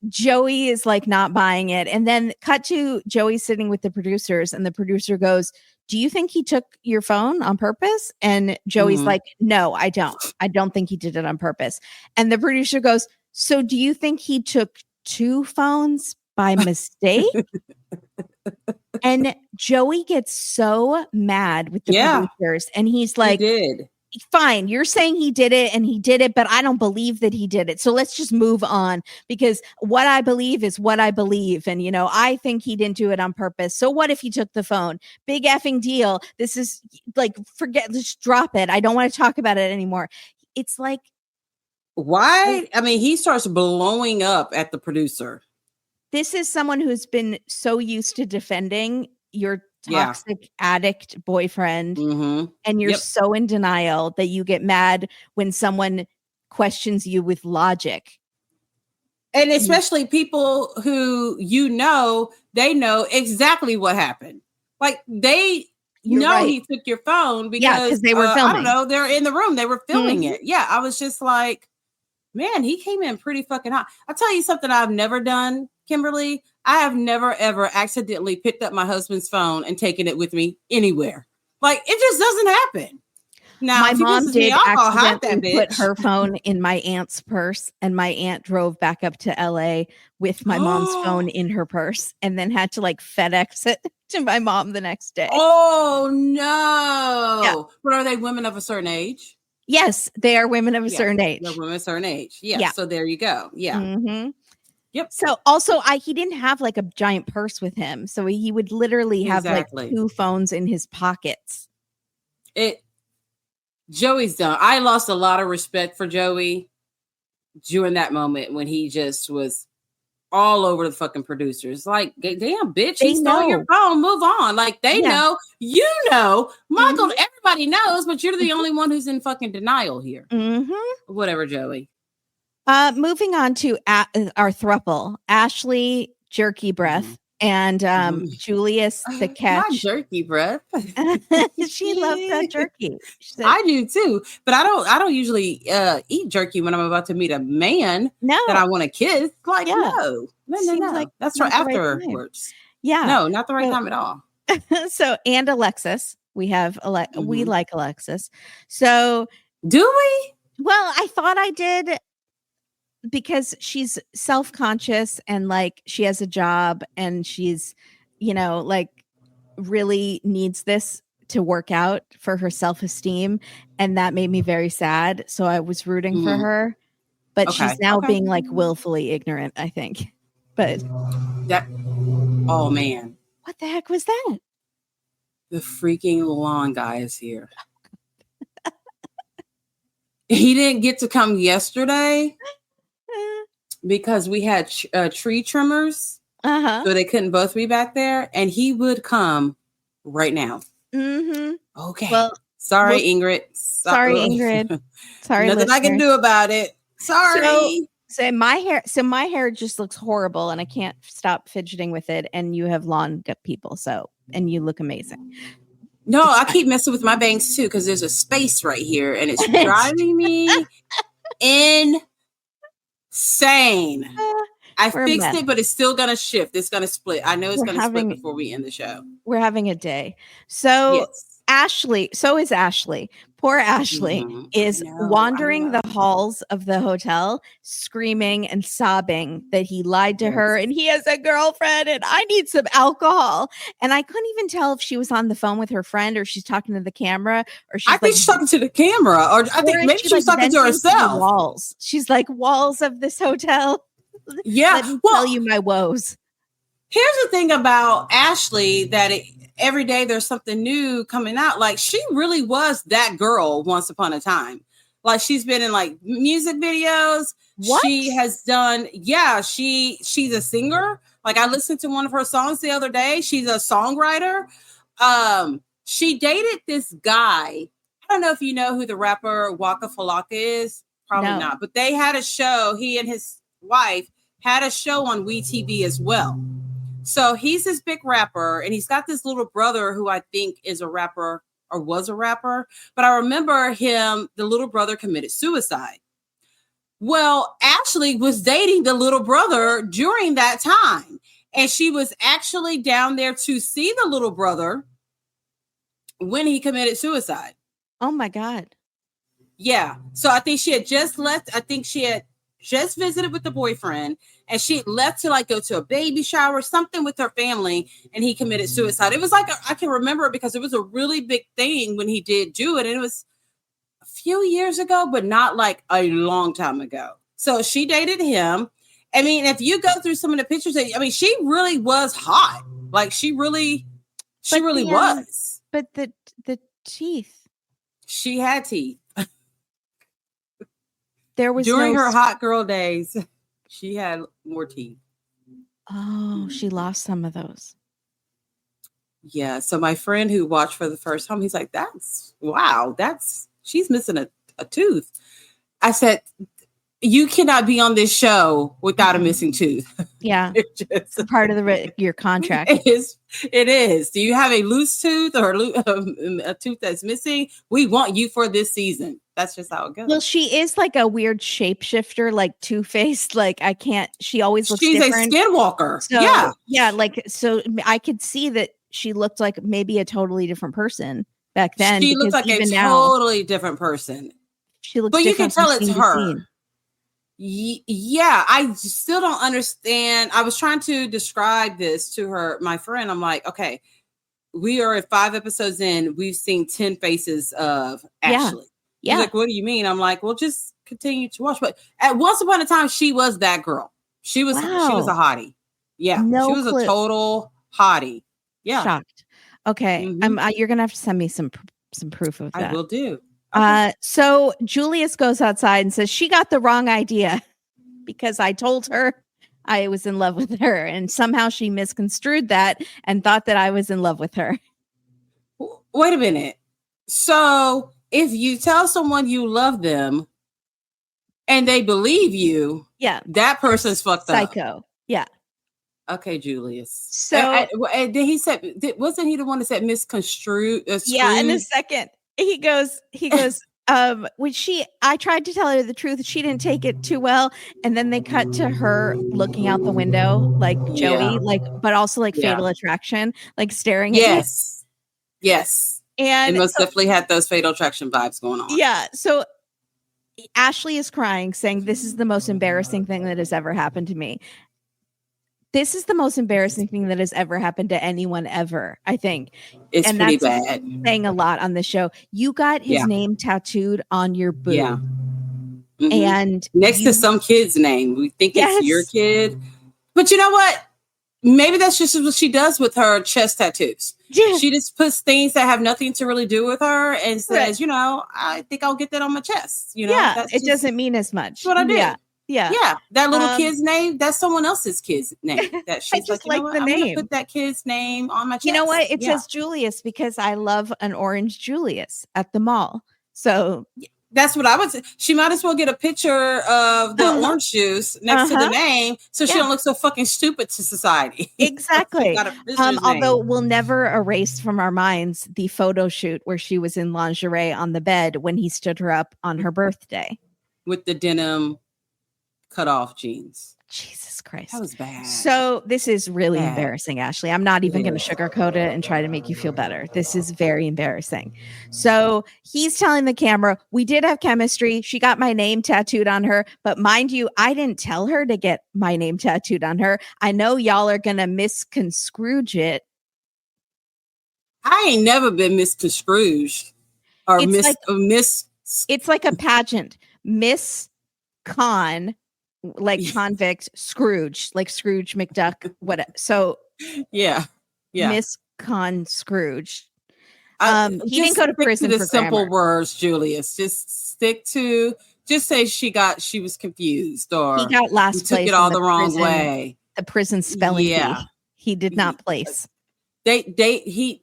A: Joey is like not buying it. And then cut to Joey sitting with the producers, and the producer goes, do you think he took your phone on purpose? And Joey's like, no, I don't think he did it on purpose. And the producer goes, so do you think he took 2 phones by mistake? And Joey gets so mad with the producers, and he's like, fine, you're saying he did it and he did it, but I don't believe that he did it. So let's just move on, because what I believe is what I believe. And, I think he didn't do it on purpose. So what if he took the phone? Big effing deal. This is like, just drop it. I don't want to talk about it anymore. It's like,
B: why? I mean, he starts blowing up at the producer.
A: This is someone who's been so used to defending your toxic addict boyfriend, and you're so in denial that you get mad when someone questions you with logic.
B: And especially people who they know exactly what happened. Like, they he took your phone because
A: they were filming.
B: I don't know, they're in the room, they were filming it. Yeah, I was just like, man, he came in pretty fucking hot. I'll tell you something I've never done, Kimberly. I have never, ever accidentally picked up my husband's phone and taken it with me anywhere. Like, it just doesn't happen. Now,
A: my mom did accidentally put her phone in my aunt's purse, and my aunt drove back up to LA with my mom's phone in her purse, and then had to like FedEx it to my mom the next day.
B: Oh, no. Yeah. But are they women of a certain age?
A: Yes, they are women of a certain age.
B: They're women of a certain age. Yeah. So there you go. Yeah.
A: Mm-hmm. Yep. So also, he didn't have like a giant purse with him, so he would literally have like 2 phones in his pockets.
B: Joey's done. I lost a lot of respect for Joey during that moment when he just was all over the fucking producers. Like, damn, bitch, he stole your phone. Move on. Like, they know, Michael. Everybody knows, but you're the only one who's in fucking denial here. Whatever, Joey.
A: Moving on to our thruple, Ashley Jerky Breath and Julius the Catch.
B: My jerky breath.
A: She loves that jerky.
B: Said, I do too, but I don't usually eat jerky when I'm about to meet a man that I want to kiss. Like, no. Like that's for afterwards. No, not the right time at all.
A: So, and Alexis, we have we like Alexis. So,
B: do we?
A: Well, I thought I did, because she's self-conscious and like she has a job and she's, like really needs this to work out for her self-esteem. And that made me very sad. So I was rooting for her, but she's now being like willfully ignorant, I think. But
B: oh man.
A: What the heck was that?
B: The freaking lawn guy is here. He didn't get to come yesterday because we had tree trimmers, so they couldn't both be back there, and he would come right now. Okay. Well, sorry, Ingrid.
A: Sorry, Ingrid. Sorry,
B: nothing listener. I can do about it. Sorry.
A: So my hair just looks horrible, and I can't stop fidgeting with it. And you have lawn people, and you look amazing.
B: No, I keep messing with my bangs too because there's a space right here, and it's driving me insane. I fixed it, but it's still gonna shift. It's gonna split. I know it's gonna split before we end the show.
A: We're having a day. So Ashley, so is Ashley, Poor Ashley is wandering the halls of the hotel, screaming and sobbing that he lied to her and he has a girlfriend and I need some alcohol. And I couldn't even tell if she was on the phone with her friend or she's talking to the camera or she's
B: think she's talking to the camera, or I think maybe she was talking to herself.
A: Walls. She's like, walls of this hotel.
B: Yeah.
A: Let me tell you my woes.
B: Here's the thing about Ashley, that every day there's something new coming out. Like, she really was that girl once upon a time. Like, she's been in like music videos.
A: What?
B: She has done. Yeah, she's a singer. Like, I listened to one of her songs the other day. She's a songwriter. She dated this guy. I don't know if you know who the rapper Waka Flocka is. Probably not. But they had a show. He and his wife had a show on WeTV as well. So he's this big rapper, and he's got this little brother who I think is a rapper or was a rapper. But I remember the little brother committed suicide. Well, Ashley was dating the little brother during that time. And she was actually down there to see the little brother when he committed suicide.
A: Oh, my God.
B: Yeah. So I think she had just left. I think she had just visited with the boyfriend, and she left to like go to a baby shower, something with her family, and he committed suicide. It was like, I can remember it because it was a really big thing when he did do it. And it was a few years ago, but not like a long time ago. So she dated him. I mean, if you go through some of the pictures, I mean, she really was hot. Like, she really was.
A: But the teeth.
B: She had teeth.
A: There was
B: during her hot girl days, she had more teeth.
A: Oh, she lost some of those.
B: Yeah. So my friend who watched for the first time, he's like, she's missing a tooth. I said, you cannot be on this show without a missing tooth.
A: Yeah. It's part of your contract.
B: It is. Do you have a loose tooth or a tooth that's missing? We want you for this season. That's just how it goes.
A: Well, she is like a weird shapeshifter, like Two-Faced. Like, she always looks different.
B: She's a skinwalker.
A: So, yeah. Like, so I could see that she looked like maybe a totally different person back then.
B: She looked like a totally different person.
A: She looks,
B: but you can tell it's her. Yeah, I still don't understand. I was trying to describe this to my friend. I'm like, okay, we are at 5 episodes in. We've seen 10 faces of Ashley.
A: Yeah.
B: He's like, what do you mean? I'm like, well, just continue to watch. But at once upon a time, she was that girl. She was a hottie. Yeah. She was a total hottie. Yeah.
A: Shocked. Okay. You're going to have to send me some proof of that.
B: I will do.
A: Okay. So Julius goes outside and says she got the wrong idea because I told her I was in love with her, and somehow she misconstrued that and thought that I was in love with her.
B: Wait a minute. So if you tell someone you love them and they believe you, that person's fucked up.
A: Psycho. Yeah.
B: Okay, Julius.
A: So
B: did he say? Wasn't he the one that said misconstrued?
A: Yeah. In a second. He goes, when I tried to tell her the truth, she didn't take it too well. And then they cut to her looking out the window, like Joey, but also like Fatal Attraction, like staring at me.
B: Yes.
A: And
B: it most definitely had those Fatal Attraction vibes going on.
A: Yeah. So Ashley is crying, saying, this is the most embarrassing thing that has ever happened to me. This is the most embarrassing thing that has ever happened to anyone ever, I think.
B: It's pretty bad.
A: Saying a lot on the show. You got his name tattooed on your boob.
B: Yeah. Mm-hmm.
A: And
B: next to some kid's name. We think it's your kid. But you know what? Maybe that's just what she does with her chest tattoos. Yeah. She just puts things that have nothing to really do with her and says, I think I'll get that on my chest.
A: It doesn't mean as much.
B: That's what I did.
A: Yeah.
B: That little kid's name, that's someone else's kid's name. That she's
A: I just like the name.
B: I'm gonna put that kid's name on my chest.
A: You know what? It says Julius because I love an orange Julius at the mall. So
B: that's what I would say. She might as well get a picture of the orange juice next to the name so she don't look so fucking stupid to society.
A: Exactly. Although we'll never erase from our minds the photo shoot where she was in lingerie on the bed when he stood her up on her birthday.
B: With the denim cut off jeans.
A: Jesus Christ.
B: That was bad.
A: So this is really embarrassing, Ashley. I'm not even going to sugarcoat it and try to make you feel better. This is very embarrassing. So he's telling the camera, we did have chemistry. She got my name tattooed on her. But mind you, I didn't tell her to get my name tattooed on her. I know y'all are going to misconstrue it.
B: I ain't never been misconstrued or
A: It's like a pageant. Miss Con, like convict, Scrooge, like Scrooge McDuck. What? So
B: yeah.
A: Miss Con Scrooge. He didn't go to prison
B: to the
A: for
B: simple
A: grammar.
B: words, Julius. Just say she was confused, or
A: he got last place.
B: Took it all the wrong way.
A: The prison spelling bee. He did not place.
B: They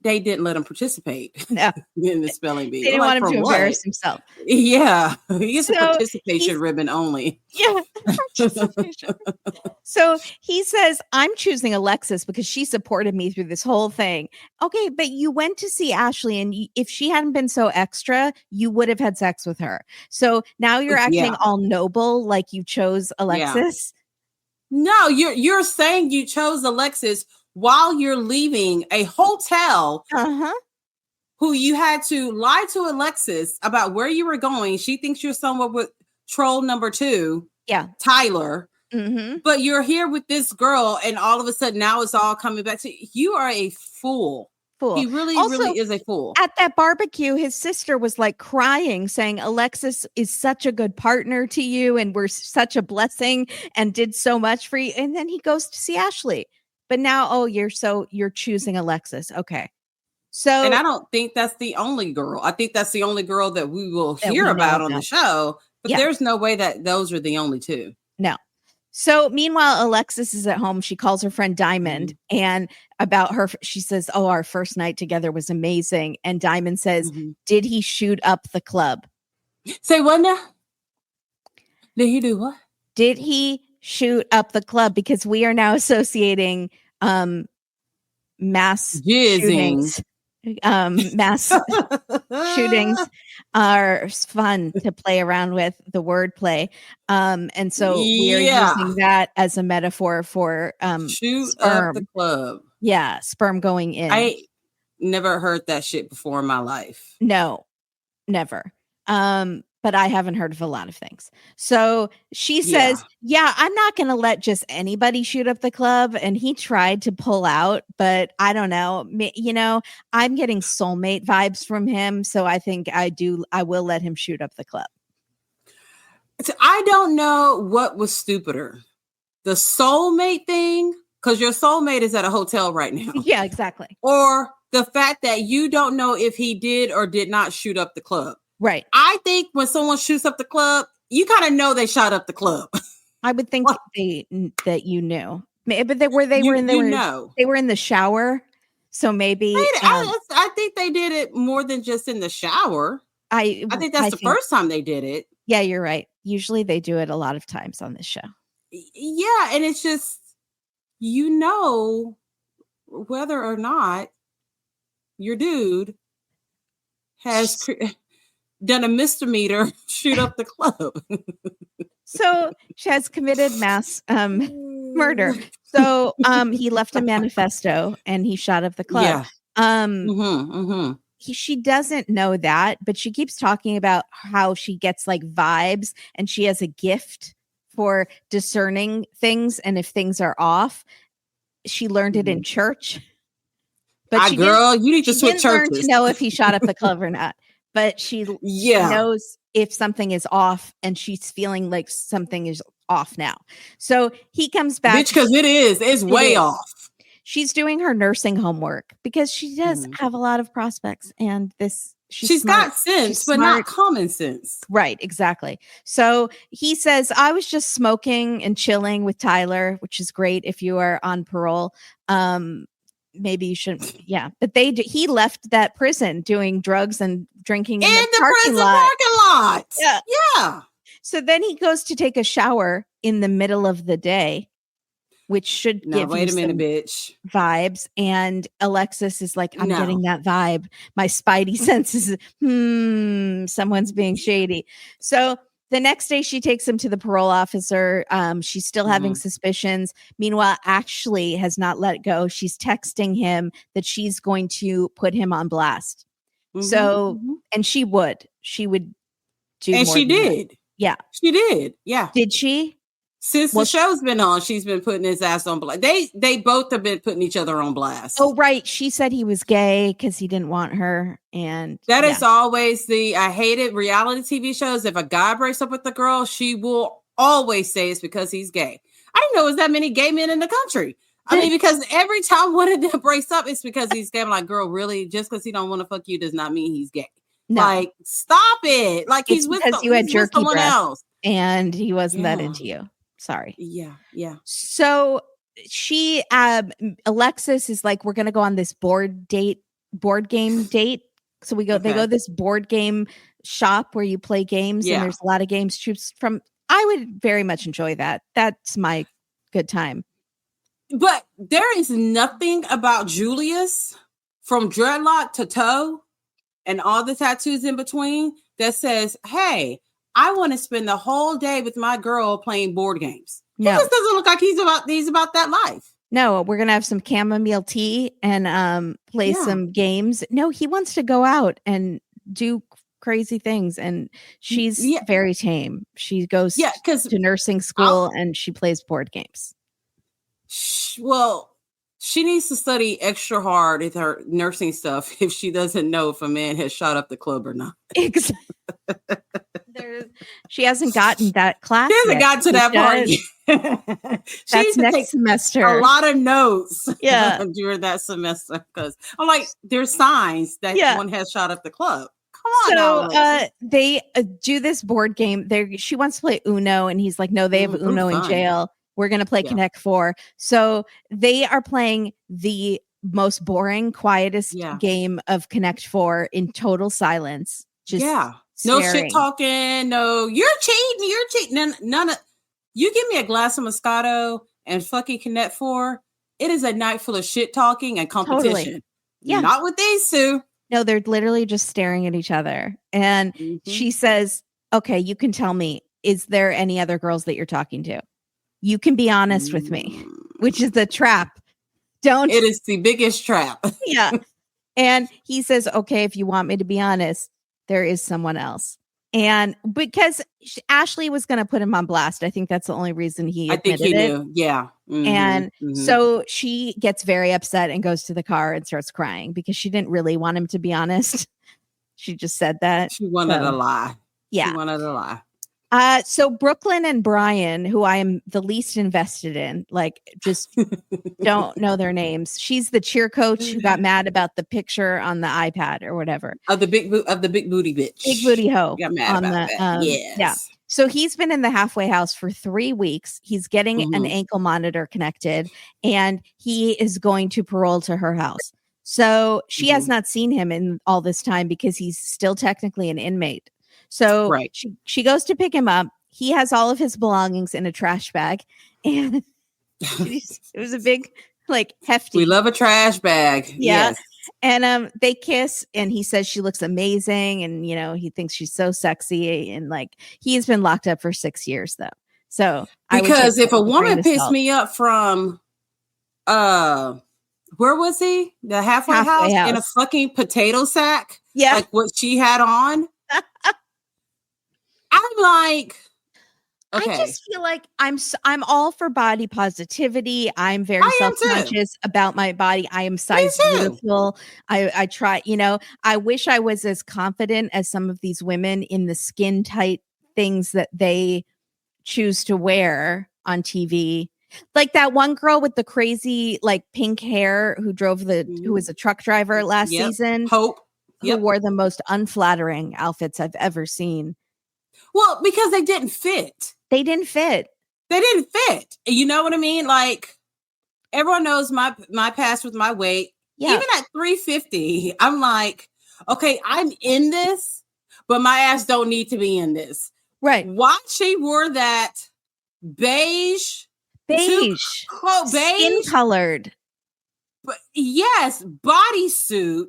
B: didn't let him participate.
A: No.
B: In the spelling bee.
A: They didn't want him to embarrass himself.
B: Yeah, he's a participation ribbon only.
A: Yeah, participation. So he says, I'm choosing Alexis because she supported me through this whole thing. Okay, but you went to see Ashley, and if she hadn't been so extra, you would have had sex with her. So now you're acting all noble, like you chose Alexis.
B: Yeah. No, you're saying you chose Alexis while you're leaving a hotel, who you had to lie to Alexis about where you were going. She thinks you're somewhere with troll number 2, Tyler. But you're here with this girl, and all of a sudden now it's all coming back to you. You are a fool. He really is a fool.
A: At that barbecue, his sister was like crying, saying Alexis is such a good partner to you, and we're such a blessing, and did so much for you. And then he goes to see Ashley. But now, you're choosing Alexis. Okay. So,
B: and I don't think that's the only girl. I think that's the only girl that we will hear about on the show. But there's no way that those are the only 2.
A: No. So meanwhile, Alexis is at home. She calls her friend Diamond and about her. She says, "Oh, our first night together was amazing." And Diamond says, "Did he shoot up the club?"
B: Say what now? Did he do what?
A: Did he shoot up the club? Because we are now associating mass shootings. Mass shootings are fun to play around with, the wordplay, and so we're using that as a metaphor for
B: shoot
A: sperm.
B: Up the club.
A: Yeah, sperm going in.
B: I never heard that shit before in my life.
A: No, never. But I haven't heard of a lot of things. So she says, I'm not going to let just anybody shoot up the club. And he tried to pull out, but I don't know. I'm getting soulmate vibes from him. So I think I will let him shoot up the club.
B: So I don't know what was stupider. The soulmate thing, because your soulmate is at a hotel right now.
A: Yeah, exactly.
B: Or the fact that you don't know if he did or did not shoot up the club.
A: Right.
B: I think when someone shoots up the club, you kind of know they shot up the club.
A: I would think that you knew, but they were in the shower, so maybe
B: I think they did it more than just in the shower. I think that's the first time they did it.
A: Yeah, you're right. Usually they do it a lot of times on this show.
B: Yeah, and it's just whether or not your dude has done a misdemeanor, shoot up the club.
A: So she has committed mass murder. So he left a manifesto and he shot up the club. Yeah. She doesn't know that, but she keeps talking about how she gets like vibes and she has a gift for discerning things. And if things are off, she learned it in church. But
B: you need to switch churches.
A: Learn to know if he shot up the club or not. But she knows if something is off and she's feeling like something is off now. So he comes back.
B: Bitch, because it's way off.
A: She's doing her nursing homework because she does have a lot of prospects and she's
B: got sense, but not common sense.
A: Right, exactly. So he says, I was just smoking and chilling with Tyler, which is great if you are on parole. Maybe you shouldn't. Yeah. But he left that prison doing drugs and drinking in the parking
B: lot.
A: Yeah.
B: Yeah.
A: So then he goes to take a shower in the middle of the day, which should give
B: wait a minute, bitch.
A: Vibes. And Alexis is like, I'm getting that vibe. My spidey senses, someone's being shady. So The next day, she takes him to the parole officer. She's still having suspicions. Meanwhile, Ashley has not let go. She's texting him that she's going to put him on blast. So, and she would do
B: and
A: more
B: she did.
A: That. Yeah.
B: She did. Yeah.
A: Did she?
B: Since the show's been on, she's been putting his ass on blast. They both have been putting each other on blast.
A: Oh, right. She said he was gay because he didn't want her. And
B: that is always I hate it. Reality TV shows, if a guy breaks up with the girl, she will always say it's because he's gay. I didn't know it was that many gay men in the country. I mean, because every time one of them breaks up, it's because he's gay. I'm like, girl, really? Just because he don't want to fuck you does not mean he's gay. No. Like, stop it. Like, he's with
A: you had jerky
B: someone else.
A: And he wasn't that into you. Sorry.
B: Yeah.
A: So she, Alexis is like, we're going to go on this board game date. So they go this board game shop where you play games and there's a lot of games choose from. I would very much enjoy that. That's my good time.
B: But there is nothing about Julius from dreadlock to toe and all the tattoos in between that says, hey, I want to spend the whole day with my girl playing board games. No. He just doesn't look like he's about that life.
A: No, we're going to have some chamomile tea and play some games. No, he wants to go out and do crazy things. And she's very tame. She goes to nursing school and she plays board games.
B: Well, she needs to study extra hard at her nursing stuff if she doesn't know if a man has shot up the club or not.
A: Exactly. She hasn't gotten that class.
B: She hasn't gotten to that part.
A: That's next semester.
B: A lot of notes during that semester because I'm like, there's signs that one has shot up the club. Come on.
A: So they do this board game. She wants to play Uno, and he's like, no, they have Uno in jail. We're going to play Connect 4. So they are playing the most boring, quietest game of Connect 4 in total silence. Just
B: no shit talking. No, you're cheating. None of you give me a glass of Moscato and fucking Connect 4. It is a night full of shit talking and competition. Totally. Yeah. Not with these two.
A: No, they're literally just staring at each other. And she says, okay, you can tell me, is there any other girls that you're talking to? You can be honest with me, which is the trap. It
B: is the biggest trap.
A: Yeah. And he says, okay, if you want me to be honest, there is someone else. And because Ashley was going to put him on blast. I think that's the only reason he admitted it. Knew.
B: Yeah.
A: And so she gets very upset and goes to the car and starts crying because she didn't really want him to be honest. She just said that.
B: She wanted a lie.
A: Yeah.
B: She wanted a lie.
A: So Brooklyn and Brian, who I am the least invested in, like just don't know their names. She's the cheer coach who got mad about the picture on the iPad or whatever.
B: Of the big booty bitch.
A: Big booty hoe.
B: Got mad about that. Yes.
A: Yeah. So he's been in the halfway house for 3 weeks. He's getting an ankle monitor connected and he is going to parole to her house. So she has not seen him in all this time because he's still technically an inmate. So she goes to pick him up. He has all of his belongings in a trash bag. And it was a big, like, hefty.
B: We love a trash bag.
A: Yeah. Yes. And they kiss and he says she looks amazing. And, you know, he thinks she's so sexy. And like, he's been locked up for 6 years, though. So
B: because if a woman pissed me up from, where was he? The halfway house in a fucking potato sack.
A: Yeah.
B: Like what she had on. I'm like, okay.
A: I just feel like I'm all for body positivity. I'm very self-conscious about my body. I am size beautiful. I try, you know, I wish I was as confident as some of these women in the skin tight things that they choose to wear on TV. Like that one girl with the crazy, like pink hair who was a truck driver last season.
B: Hope.
A: Who wore the most unflattering outfits I've ever seen.
B: Well, because they didn't fit.
A: They didn't fit.
B: You know what I mean? Like everyone knows my past with my weight. Yeah. Even at 350, I'm like, okay, I'm in this, but my ass don't need to be in this.
A: Right.
B: Why she wore that beige,
A: skin colored.
B: But yes, bodysuit,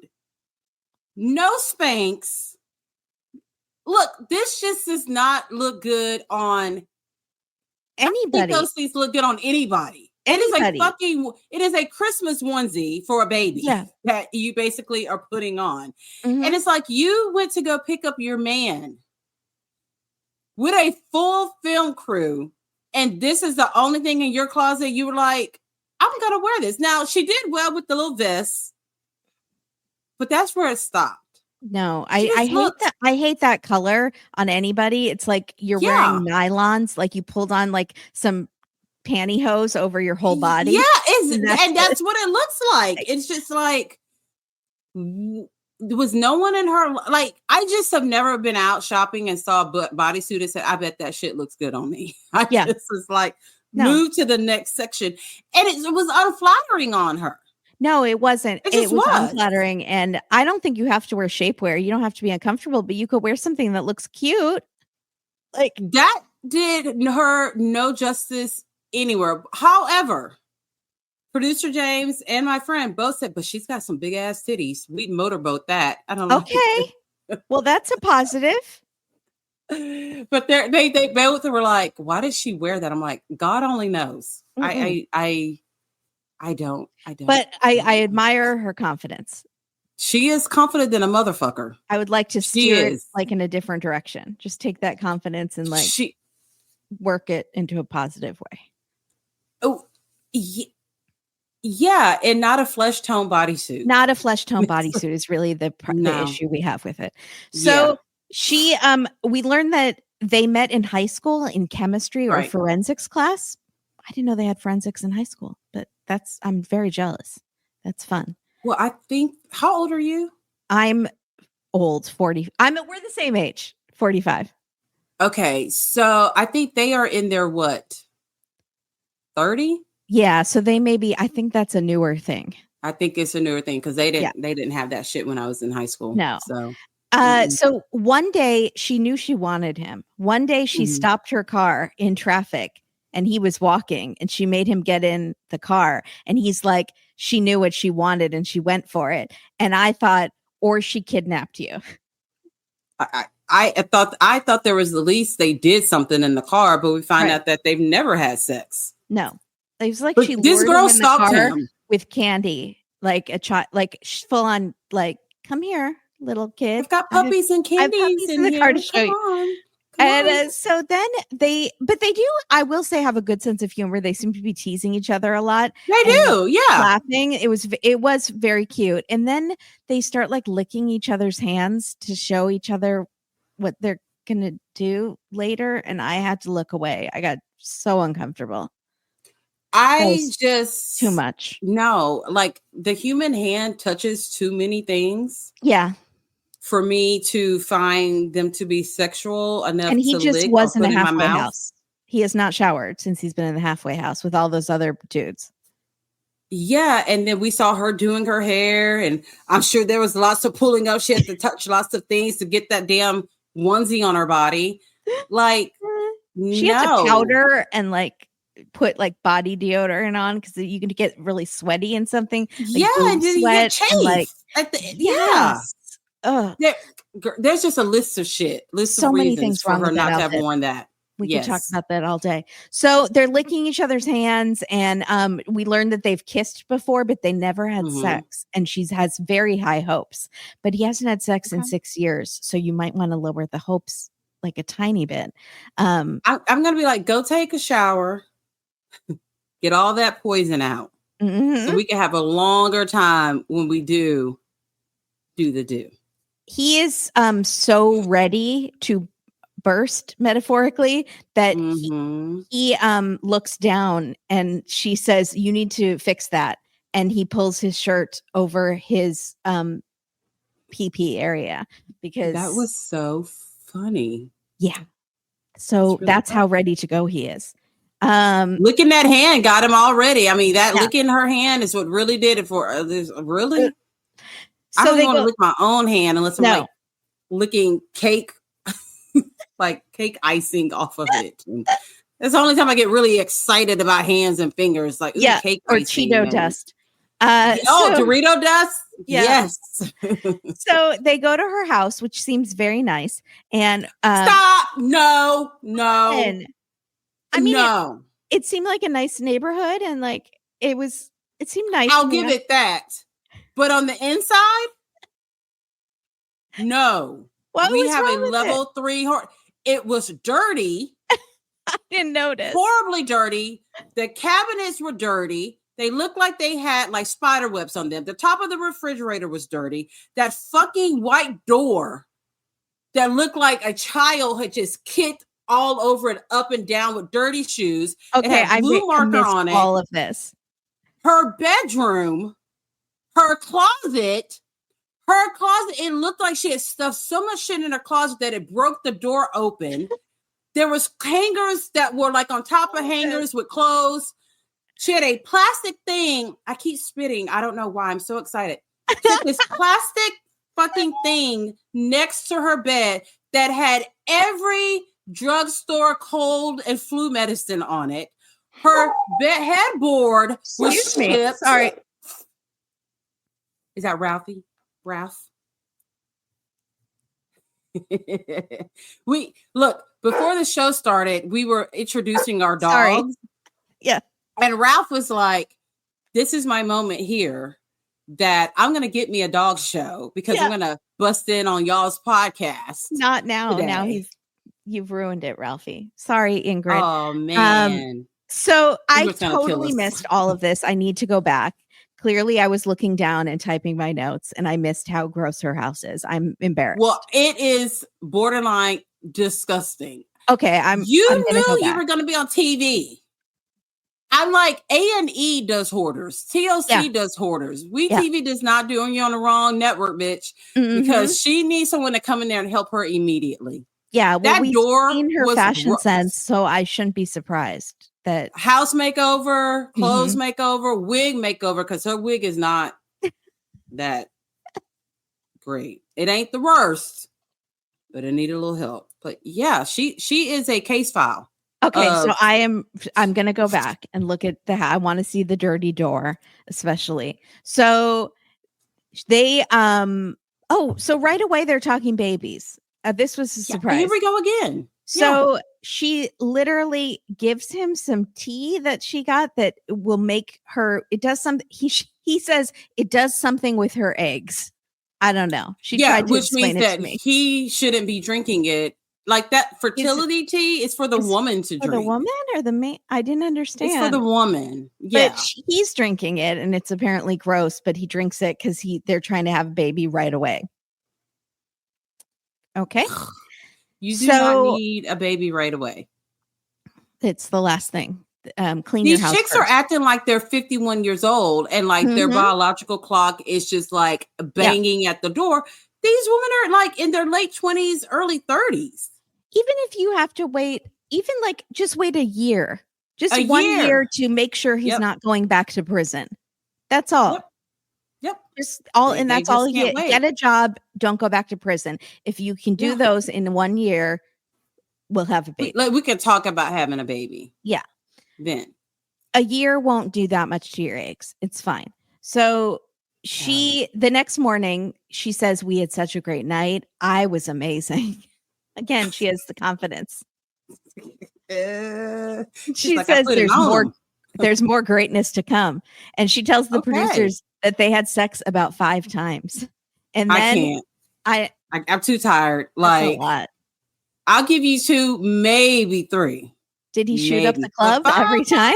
B: no Spanx. look, this just does not look good on
A: anybody.
B: Those things look good on anybody. It is a Christmas onesie for a baby that you basically are putting on. Mm-hmm. And it's like you went to go pick up your man with a full film crew, and this is the only thing in your closet. You were like, I'm gonna wear this. Now she did well with the little vest, but that's where it stopped.
A: No, I hate that. I hate that color on anybody. It's like you're wearing nylons, like you pulled on like some pantyhose over your whole body.
B: Yeah, and that's what it looks like. It's just like there was no one in her. Like, I just have never been out shopping and saw a bodysuit and said, I bet that shit looks good on me. I just was like, move to the next section. And it was unflattering on her.
A: No, it wasn't. It was unflattering. And I don't think you have to wear shapewear. You don't have to be uncomfortable, but you could wear something that looks cute. Like
B: that did her no justice anywhere. However, producer James and my friend both said, but she's got some big ass titties. We'd motorboat that. I don't know.
A: Okay. Well, that's a positive.
B: But they both were like, why did she wear that? I'm like, God only knows. Mm-mm. I don't.
A: But I admire her confidence.
B: She is confident than a motherfucker.
A: I would like to steer it like in a different direction. Just take that confidence and like work it into a positive way.
B: Oh, yeah, and not a flesh tone bodysuit.
A: Not a flesh tone bodysuit is really the issue we have with it. So we learned that they met in high school in chemistry or forensics class. I didn't know they had forensics in high school, but I'm very jealous. That's fun.
B: Well, I think, how old are you?
A: I'm old, 40. We're the same age, 45.
B: Okay. So I think they are in their what? 30?
A: Yeah. So they may be, I think that's a newer thing.
B: I think it's a newer thing because they didn't have that shit when I was in high school.
A: No. So one day she knew she wanted him. One day she stopped her car in traffic. And he was walking and she made him get in the car. And he's like, she knew what she wanted and she went for it. And I thought, or she kidnapped you.
B: I thought there was the least they did something in the car, but we find out that they've never had sex.
A: No. It was like
B: but this girl stalked him
A: with candy, like a child, like full on, like, come here, little kid.
B: I've got puppies and candies
A: in the car to show you. And so then they do, I will say, have a good sense of humor. They seem to be teasing each other a lot.
B: They do,
A: laughing. It was very cute. And then they start like licking each other's hands to show each other what they're gonna do later. And I had to look away. I got so uncomfortable. Too much.
B: No, like the human hand touches too many things.
A: Yeah.
B: For me to find them to be sexual enough,
A: and he
B: to
A: just
B: lick
A: was in
B: or
A: the
B: put
A: halfway
B: in my mouth.
A: house. He has not showered since he's been in the halfway house with all those other dudes.
B: Yeah, and then we saw her doing her hair, and I'm sure there was lots of pulling up. She had to touch lots of things to get that damn onesie on her body. Like,
A: she had to powder and like put like body deodorant on because you can get really sweaty and something. Like
B: and then you get chafed.
A: Like,
B: there's just a list of shit.
A: So many things
B: for her not to have worn that.
A: We can talk about that all day. So they're licking each other's hands, and we learned that they've kissed before, but they never had sex. And she has very high hopes, but he hasn't had sex in 6 years. So you might want to lower the hopes like a tiny bit.
B: I'm going to be like, go take a shower, get all that poison out, so we can have a longer time when we do the do.
A: He is so ready to burst, metaphorically, that he looks down and she says, you need to fix that. And he pulls his shirt over his PP area because
B: that was so funny.
A: Yeah. So that's how ready to go he is.
B: Licking that hand got him already. I mean, that licking her hand is what really did it for really. I don't want to lick my own hand unless I'm like licking cake, like cake icing off of it. And that's the only time I get really excited about hands and fingers, like cake
A: or
B: icing,
A: Cheeto dust.
B: Dorito dust.
A: Yeah.
B: Yes.
A: So they go to her house, which seems very nice. And
B: stop. No.
A: I mean, it seemed like a nice neighborhood, and like it seemed nice.
B: I'll give it that. But on the inside, no. We have a level 3 It was dirty.
A: I didn't notice.
B: Horribly dirty. The cabinets were dirty. They looked like they had like spider webs on them. The top of the refrigerator was dirty. That fucking white door that looked like a child had just kicked all over it, up and down with dirty shoes.
A: Okay,
B: it had blue marker on it.
A: All of this.
B: Her bedroom, her closet. It looked like she had stuffed so much shit in her closet that it broke the door open. There was hangers that were like on top of hangers with clothes. She had a plastic thing. I keep spitting. I don't know why. I'm so excited. This plastic fucking thing next to her bed that had every drugstore cold and flu medicine on it. Her headboard was chipped.
A: Sorry.
B: Is that Ralphie? Ralph? Look, before the show started, we were introducing our dogs.
A: Sorry. Yeah.
B: And Ralph was like, this is my moment here that I'm going to get me a dog show because I'm going to bust in on y'all's podcast.
A: Not now. Today. Now you've ruined it, Ralphie. Sorry, Ingrid.
B: Oh, man.
A: So I totally missed all of this. I need to go back. Clearly, I was looking down and typing my notes, and I missed how gross her house is. I'm embarrassed.
B: Well, it is borderline disgusting.
A: Okay,
B: You knew you were going to be on TV. I'm like, A&E does hoarders. TLC does hoarders. TV does not do. You're on the wrong network, bitch, because she needs someone to come in there and help her immediately.
A: Yeah, well, we've seen her fashion sense, so I shouldn't be surprised. That
B: house makeover, clothes makeover, wig makeover, because her wig is not that great. It ain't the worst, but it needed a little help. But yeah, she is a case file.
A: Okay, so I'm gonna go back and look at I want to see the dirty door, especially. So they so right away they're talking babies. This was a surprise.
B: Here we go again.
A: So she literally gives him some tea that she got that will make her. It does something. He says it does something with her eggs. I don't know. She tried to explain it to me.
B: He shouldn't be drinking it. Like that fertility tea is for the woman to drink.
A: For the woman or the man? I didn't understand.
B: It's for the woman. Yeah.
A: But he's drinking it and it's apparently gross, but he drinks it because they're trying to have a baby right away. Okay.
B: You do not need a baby right away.
A: It's the last thing. Clean
B: These
A: your house
B: chicks
A: first.
B: are acting like they're 51 years old and like their biological clock is just like banging at the door. These women are like in their late 20s, early 30s.
A: Even if you have to wait, even like just wait a year, just 1 year to make sure he's not going back to prison. That's all.
B: Yep.
A: Just all, and that's all you get a job. Don't go back to prison. If you can do those in 1 year, we'll have a baby.
B: We can talk about having a baby.
A: Yeah.
B: Then
A: a year won't do that much to your eggs. It's fine. So the next morning, she says, we had such a great night. I was amazing. Again, she has the confidence. She says there's more greatness to come. And she tells the producers that they had sex about 5 times. And then
B: I'm too tired. Like, I'll give you 2, maybe 3.
A: Did he shoot up the club every time?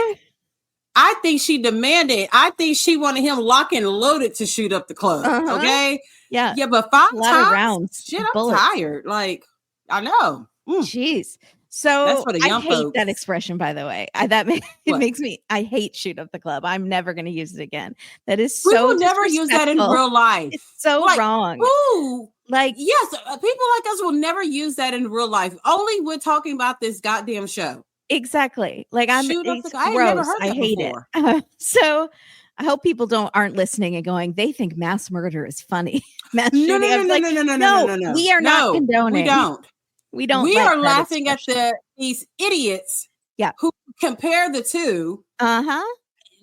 B: I think she demanded. I think she wanted him locked and loaded to shoot up the club. Okay.
A: Yeah.
B: Yeah, but 5 times.
A: Rounds.
B: Shit, I'm tired. Like, I know.
A: Jeez. So
B: that's for the young
A: I hate that expression, by the way. Makes me. I hate shoot up the club. I'm never going to use it again. That is so.
B: We will never use that in real life.
A: It's so wrong.
B: Ooh, yes, people like us will never use that in real life. Only we're talking about this goddamn show.
A: Exactly. Like
B: I never heard that
A: hate
B: before.
A: It. So I hope people aren't listening and going, they think mass murder is funny.
B: No.
A: We are not condoning.
B: We don't. We are laughing at these idiots who compare the two.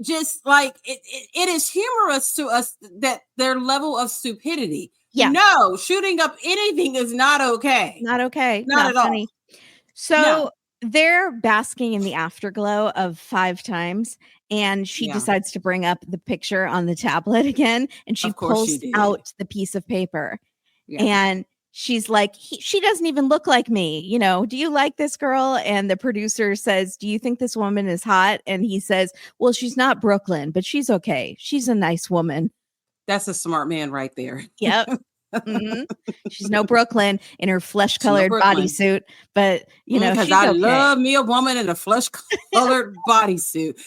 B: just like it is humorous to us that their level of stupidity.
A: Yeah.
B: No, shooting up anything is not okay.
A: Not okay.
B: Not at
A: funny.
B: all.
A: So
B: No.
A: they're basking in the afterglow of 5 times, and she decides to bring up the picture on the tablet again, and she pulls out the piece of paper. Yeah. And she's like, she doesn't even look like me. You know, do you like this girl? And the producer says, do you think this woman is hot? And he says, well, she's not Brooklyn, but she's okay. She's a nice woman.
B: That's a smart man right there.
A: Yep. Mm-hmm. She's no Brooklyn in her flesh-colored bodysuit, but you know,
B: because I love me a woman in a flesh-colored bodysuit.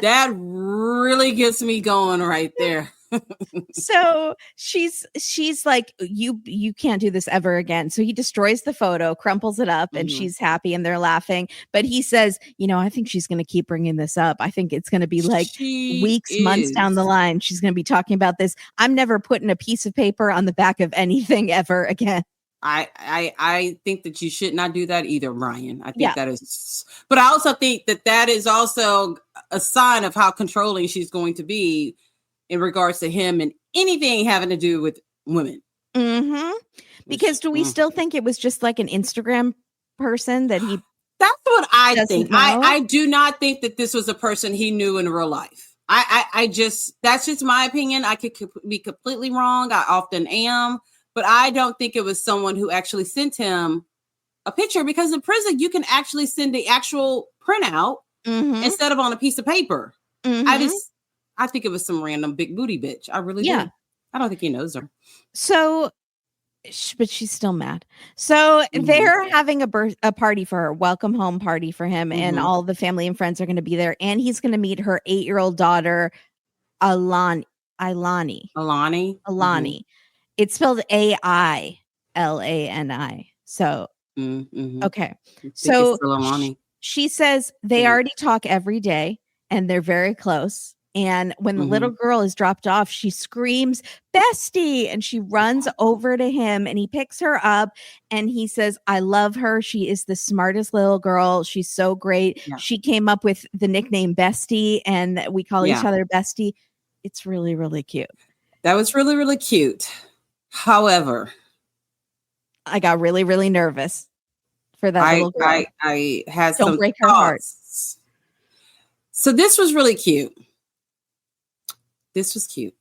B: That really gets me going right there.
A: So she's like, you can't do this ever again. So he destroys the photo, crumples it up, and she's happy, and they're laughing. But he says, you know, I think she's going to keep bringing this up. I think it's going to be like months down the line. She's going to be talking about this. I'm never putting a piece of paper on the back of anything ever again.
B: I think that you should not do that either, Brian. I think that is, but I also think that is also a sign of how controlling she's going to be in regards to him and anything having to do with women.
A: Mm-hmm. Because do we still think it was just like an Instagram person that he?
B: That's what I think. I do not think that this was a person he knew in real life. That's just my opinion. I could be completely wrong. I often am, but I don't think it was someone who actually sent him a picture, because in prison you can actually send the actual printout instead of on a piece of paper. I think it was some random big booty bitch. I really do. I don't think he knows her.
A: So, but she's still mad. So they're having a party for her, welcome home party for him, and all the family and friends are going to be there, and he's going to meet her 8-year-old daughter, Alani. It's spelled Ailani. So, okay. So she says they already talk every day, and they're very close. And when the little girl is dropped off, she screams, "Bestie!" And she runs over to him, and he picks her up, and he says, "I love her. She is the smartest little girl. She's so great. Yeah. She came up with the nickname Bestie, and we call each other Bestie." It's really, really cute.
B: That was really, really cute. However,
A: I got really, really nervous for that little girl.
B: I had
A: Don't
B: some
A: break her heart.
B: So this was really cute. This was cute.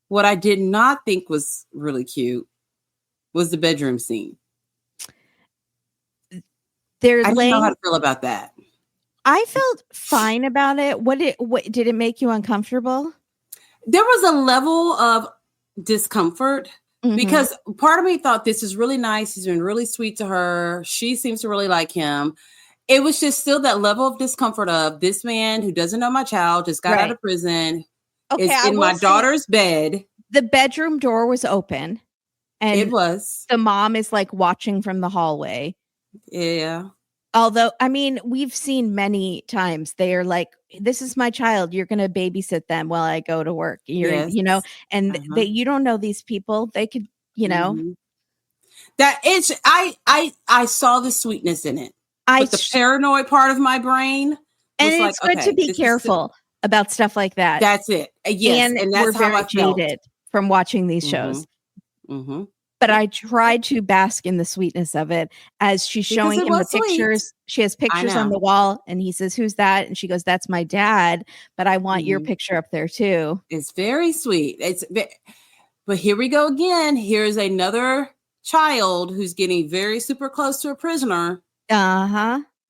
B: What I did not think was really cute was the bedroom scene. I didn't know how to feel about that.
A: I felt fine about it. What did it make you uncomfortable?
B: There was a level of discomfort because part of me thought, this is really nice. He's been really sweet to her. She seems to really like him. It was just still that level of discomfort of this man who doesn't know my child, just got out of prison. Okay, is in my daughter's bed.
A: The bedroom door was open, and
B: it was.
A: The mom is like watching from the hallway.
B: Yeah.
A: Although, I mean, we've seen many times they are like, "This is my child. You're going to babysit them while I go to work." You know, and you don't know these people. They could, you know,
B: that it's. I saw the sweetness in it, but the paranoid part of my brain,
A: and it's good to be careful about stuff like that.
B: That's it. Yes. And that's
A: we're
B: how
A: very jaded from watching these shows. But I tried to bask in the sweetness of it as she's showing him the pictures. Sweet. She has pictures on the wall, and he says, "Who's that?" And she goes, "That's my dad, but I want your picture up there too."
B: It's very sweet. But here we go again. Here's another child who's getting very super close to a prisoner.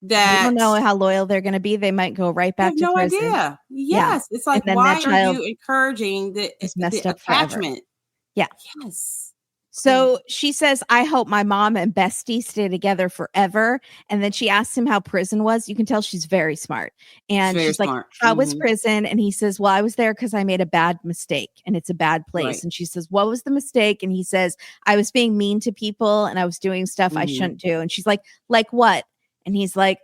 B: That
A: you don't know how loyal they're going to be. They might go right back to prison. No
B: idea. Yes. Yeah. It's like, why are you encouraging the attachment?
A: Yeah.
B: Yes.
A: So she says, "I hope my mom and Bestie stay together forever." And then she asks him how prison was. You can tell she's very smart. And she's like, "How was prison?" And he says, "Well, I was there because I made a bad mistake, and it's a bad place." Right. And she says, "What was the mistake?" And he says, "I was being mean to people, and I was doing stuff I shouldn't do." And she's like what? And he's like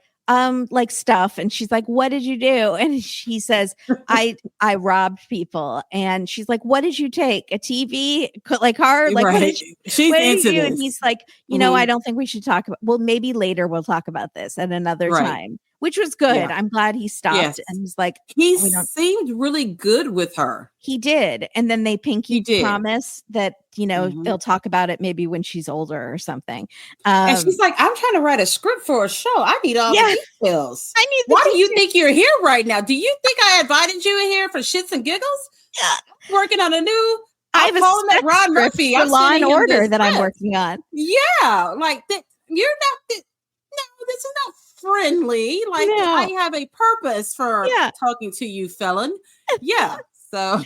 A: stuff. And she's like, "What did you do?" And he says, I robbed people. And she's like, "What did you take? A TV? Like car? Like what did you,
B: she's
A: what
B: into
A: did you do?"
B: this.
A: And he's like, "You know, I don't think we should talk about, well, maybe later we'll talk about this at another time." which was good.
B: Yeah.
A: I'm glad he stopped and was like,
B: he seemed really good with her.
A: He did. And then they pinky promise that, they'll talk about it maybe when she's older or something.
B: And she's like, I'm trying to write a script for a show. I need all the details.
A: I need
B: Why do you think you're here right now? Do you think I invited you in here for shits and giggles? Yeah. Working on a new...
A: I have a
B: Rod Murphy
A: for Law and Order that I'm working on.
B: Yeah, like you're not. No, this is not friendly. Like I have a purpose for talking to you, felon. Yeah. So,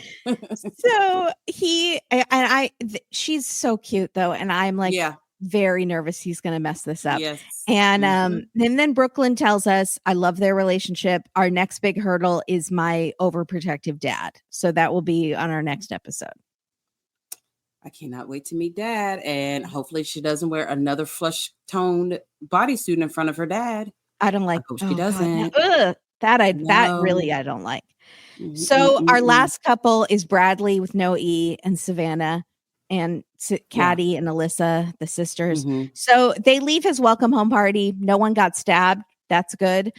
B: she's so cute though, and I'm like, very nervous he's going to mess this up. Yes.
A: And and then Brooklyn tells us, I love their relationship. Our next big hurdle is my overprotective dad. So that will be on our next episode.
B: I cannot wait to meet Dad, and hopefully she doesn't wear another flush-toned bodysuit in front of her dad.
A: I don't like.
B: I hope she doesn't.
A: That really I don't like. So our last couple is Bradley with no E and Savannah, and Caddy and Alyssa, the sisters. So they leave his welcome home party. No one got stabbed. That's good.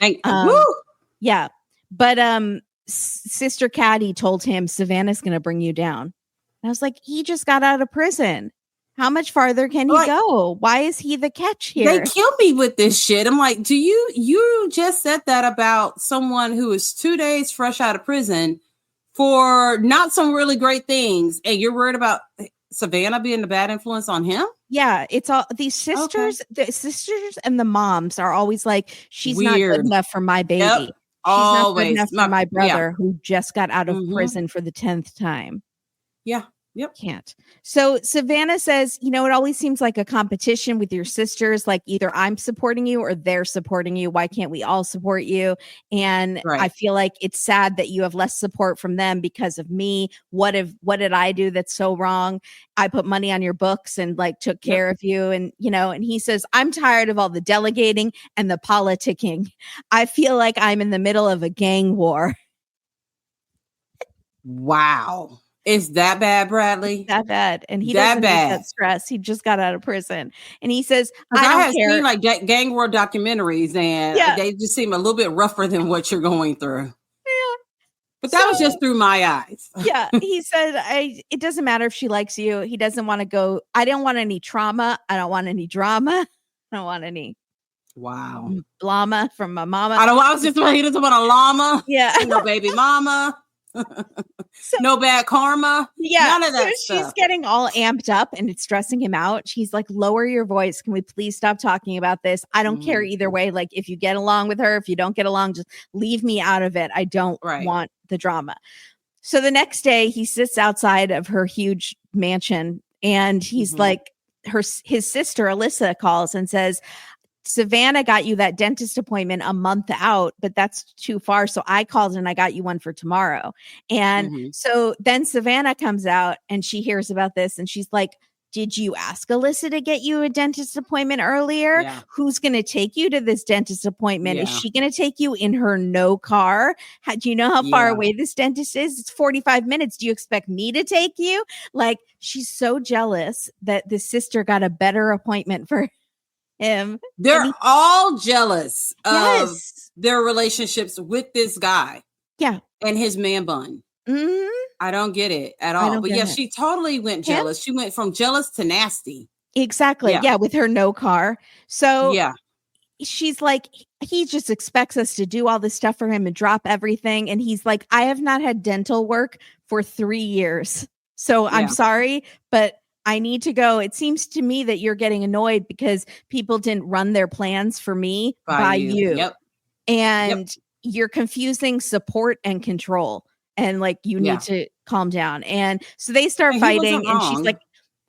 A: Yeah, but Sister Caddy told him Savannah's going to bring you down. I was like, he just got out of prison. How much farther can he go? Why is he the catch here?
B: They kill me with this shit. I'm like, you just said that about someone who is 2 days fresh out of prison for not some really great things, and you're worried about Savannah being a bad influence on him?
A: Yeah, it's all these sisters. The sisters and the moms are always like, she's not good enough for my baby. She's not good enough for my brother who just got out of prison for the 10th time.
B: Yeah. Yep.
A: Can't. So Savannah says, it always seems like a competition with your sisters. Like either I'm supporting you or they're supporting you. Why can't we all support you? And I feel like it's sad that you have less support from them because of me. What did I do that's so wrong? I put money on your books and like took care of you. And, and he says, I'm tired of all the delegating and the politicking. I feel like I'm in the middle of a gang war.
B: Wow. It's that bad, Bradley?
A: It's that bad. And he doesn't need that stress. He just got out of prison. And he says, I have seen
B: like gang war documentaries, and they just seem a little bit rougher than what you're going through. Yeah. But that was just through my eyes.
A: Yeah. He said, it doesn't matter if she likes you. He doesn't want to go. I don't want any trauma. I don't want any drama. I don't want any llama from my mama.
B: I was just he doesn't want a llama.
A: Yeah.
B: No baby mama. No bad karma.
A: Yeah,
B: none of that
A: stuff. She's getting all amped up and it's stressing him out. She's like, lower your voice. Can we please stop talking about this? I don't care either way. Like if you get along with her, if you don't get along, just leave me out of it. I don't want the drama. So the next day he sits outside of her huge mansion and he's like, his sister Alyssa calls and says, Savannah got you that dentist appointment a month out, but that's too far. So I called and I got you one for tomorrow. And so then Savannah comes out and she hears about this and she's like, did you ask Alyssa to get you a dentist appointment earlier? Yeah. Who's going to take you to this dentist appointment? Yeah. Is she going to take you in her no car? Do you know how far away this dentist is? It's 45 minutes. Do you expect me to take you? Like, she's so jealous that the sister got a better appointment for him.
B: They're all jealous of their relationships with this guy.
A: Yeah.
B: And his man bun.
A: Mm-hmm.
B: I don't get it at all. But she totally went jealous. She went from jealous to nasty.
A: Exactly. Yeah, with her no car. So she's like, he just expects us to do all this stuff for him and drop everything. And he's like, I have not had dental work for 3 years. So I'm sorry, but I need to go. It seems to me that you're getting annoyed because people didn't run their plans for me by you.
B: Yep.
A: And you're confusing support and control. And like, you need to calm down. And so they start fighting and she's like,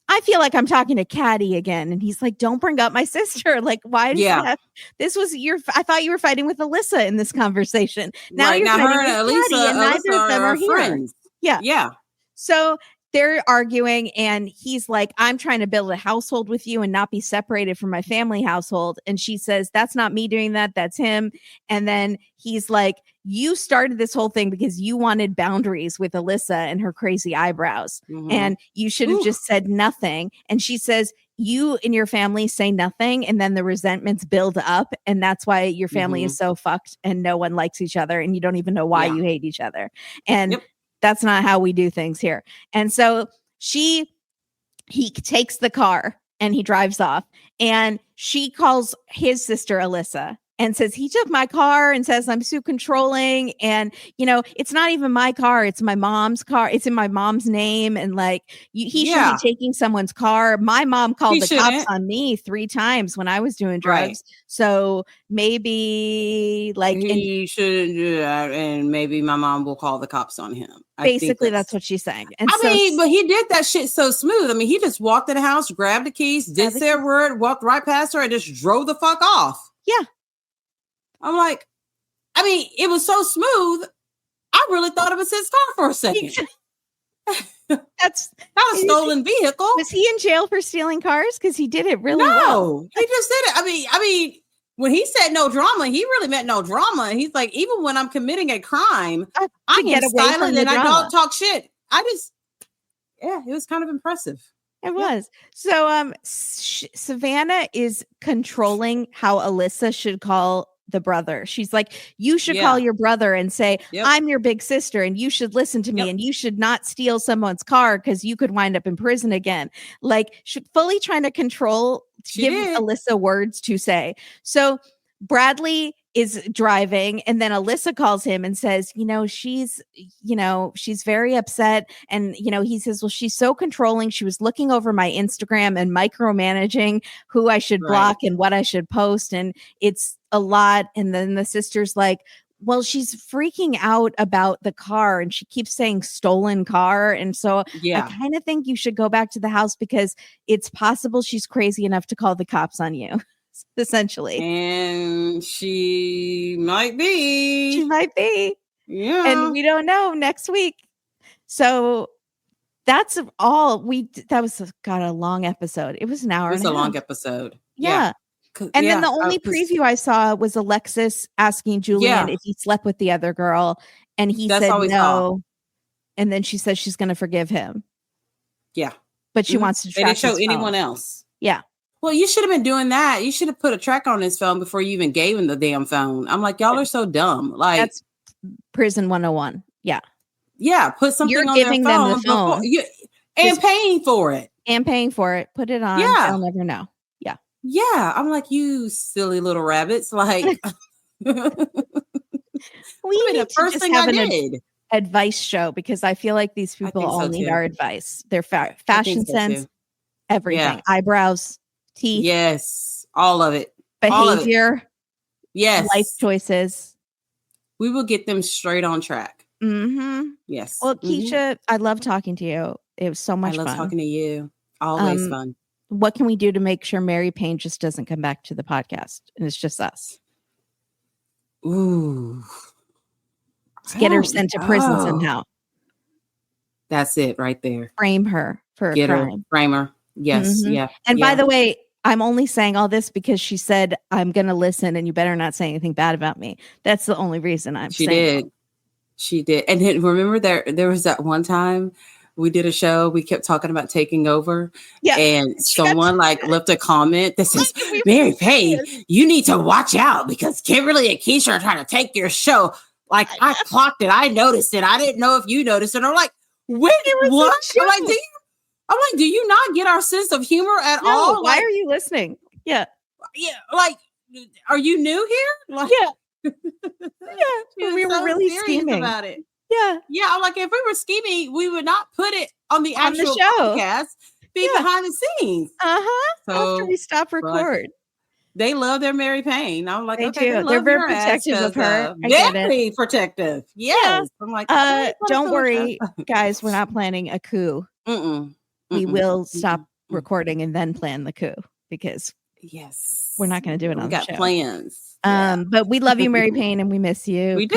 A: I feel like I'm talking to Caddy again. And he's like, don't bring up my sister. Like, why does this was I thought you were fighting with Alyssa in this conversation. Now you're fighting with Caddy and neither of them are friends. Here. Yeah. So they're arguing and he's like, I'm trying to build a household with you and not be separated from my family household. And she says, that's not me doing that. That's him. And then he's like, you started this whole thing because you wanted boundaries with Alyssa and her crazy eyebrows. And you should have just said nothing. And she says, you and your family say nothing, and then the resentments build up, and that's why your family is so fucked and no one likes each other, and you don't even know why you hate each other. And that's not how we do things here. And so he takes the car and he drives off, and she calls his sister Alyssa and says, he took my car and says I'm so controlling. And, it's not even my car. It's my mom's car. It's in my mom's name. And like, he should be taking someone's car. My mom called the cops on me 3 times when I was doing drugs. Right. So maybe like
B: he shouldn't do that. And maybe my mom will call the cops on him.
A: Basically, that's what she's saying. And
B: I mean, but he did that shit so smooth. I mean, he just walked in the house, grabbed the keys, did say a word, walked right past her, and just drove the fuck off.
A: Yeah.
B: I'm like, I mean, it was so smooth. I really thought it was his car for a second.
A: That's
B: not a stolen vehicle.
A: Was he in jail for stealing cars? Because he did it really well.
B: He just did it. I mean, when he said no drama, he really meant no drama. He's like, even when I'm committing a crime, I am silent and I don't talk shit. It was kind of impressive.
A: It was. So Savannah is controlling how Alyssa should call the brother. She's like, you should call your brother and say, I'm your big sister and you should listen to me and you should not steal someone's car because you could wind up in prison again. Like, fully trying to control, give Alyssa words to say. So Bradley is driving, and then Alyssa calls him and says, she's very upset. And, he says, well, she's so controlling. She was looking over my Instagram and micromanaging who I should block and what I should post. And it's a lot. And then the sister's like, well, she's freaking out about the car and she keeps saying stolen car. And so I kind of think you should go back to the house because it's possible she's crazy enough to call the cops on you. Essentially.
B: And she might be.
A: Yeah. And we don't know next week. So that's all that was a long episode. It was an hour. It was
B: a long episode.
A: Yeah. And then the only preview I saw was Alexis asking Julian if he slept with the other girl. And he said no. And then she says she's going to forgive him.
B: Yeah.
A: But she wants to track
B: his phone. Anyone else.
A: Yeah.
B: Well, you should have been doing that. You should have put a tracker on his phone before you even gave him the damn phone. I'm like, y'all are so dumb. Like,
A: that's prison 101. Yeah.
B: Yeah. Put something on
A: giving
B: their phone
A: them the phone.
B: And paying for it.
A: Put it on. Yeah. They'll never know. Yeah.
B: Yeah. I'm like, you silly little rabbits. Like,
A: we need the first thing I did. Advice show, because I feel like these people all need our advice. Their fashion sense, everything, eyebrows, teeth,
B: yes, all of it,
A: behavior,
B: yes,
A: life choices.
B: We will get them straight on track.
A: Mm-hmm.
B: Yes.
A: Well, Keisha, I love talking to you. It was so much fun.
B: I love talking to you. Always fun.
A: What can we do to make sure Mary Payne just doesn't come back to the podcast and it's just us?
B: Ooh.
A: Let's get her sent to prison somehow.
B: That's it right there.
A: Frame her for a crime.
B: Frame her. Yes. Mm-hmm. Yeah.
A: And by the way, I'm only saying all this because she said, I'm going to listen and you better not say anything bad about me. That's the only reason I'm saying.
B: She did. And then remember there was that one time we did a show. We kept talking about taking over. Yeah. And someone left a comment that says, Mary Payne, you need to watch out because Kimberly and Keisha are trying to take your show. Like, I clocked it. I noticed it. I didn't know if you noticed it. I'm like, wait, what? I'm like, do you not get our sense of humor at all?
A: Why are you listening? Yeah.
B: Yeah. Like, are you new here? Like,
A: yeah. We were really scheming
B: about it.
A: Yeah.
B: Yeah. I'm like, if we were scheming, we would not put it on the actual podcast. Be behind the scenes.
A: So, after we stop record.
B: They love their Mary Payne. I'm like,
A: they do. They're very protective of her.
B: Very protective. Yes.
A: Yeah. I'm like, don't worry, guys. We're not planning a coup. We will stop recording and then plan the coup because we're not going to do it on the show.
B: We got plans.
A: But we love you, Mary Payne, and we miss you.
B: We do.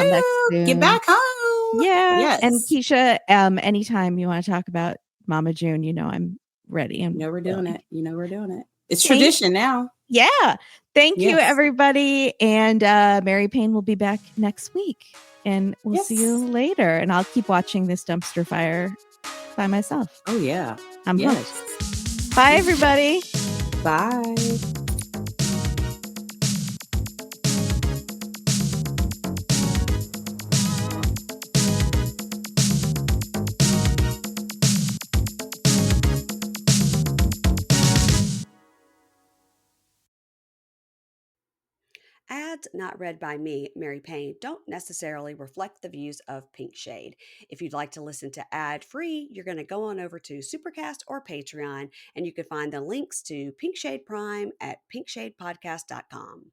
B: Get back home.
A: Yeah. Yes. And Keisha, anytime you want to talk about Mama June, I'm ready.
B: We're doing it. It's tradition now.
A: Yeah. Thank you, everybody. And Mary Payne will be back next week. And we'll see you later. And I'll keep watching this dumpster fire by myself.
B: Oh, yeah.
A: I'm hooked. Bye, everybody.
B: Bye.
C: Ads not read by me, Mary Payne, don't necessarily reflect the views of Pink Shade. If you'd like to listen to ad free, you're going to go on over to Supercast or Patreon, and you can find the links to Pink Shade Prime at pinkshadepodcast.com.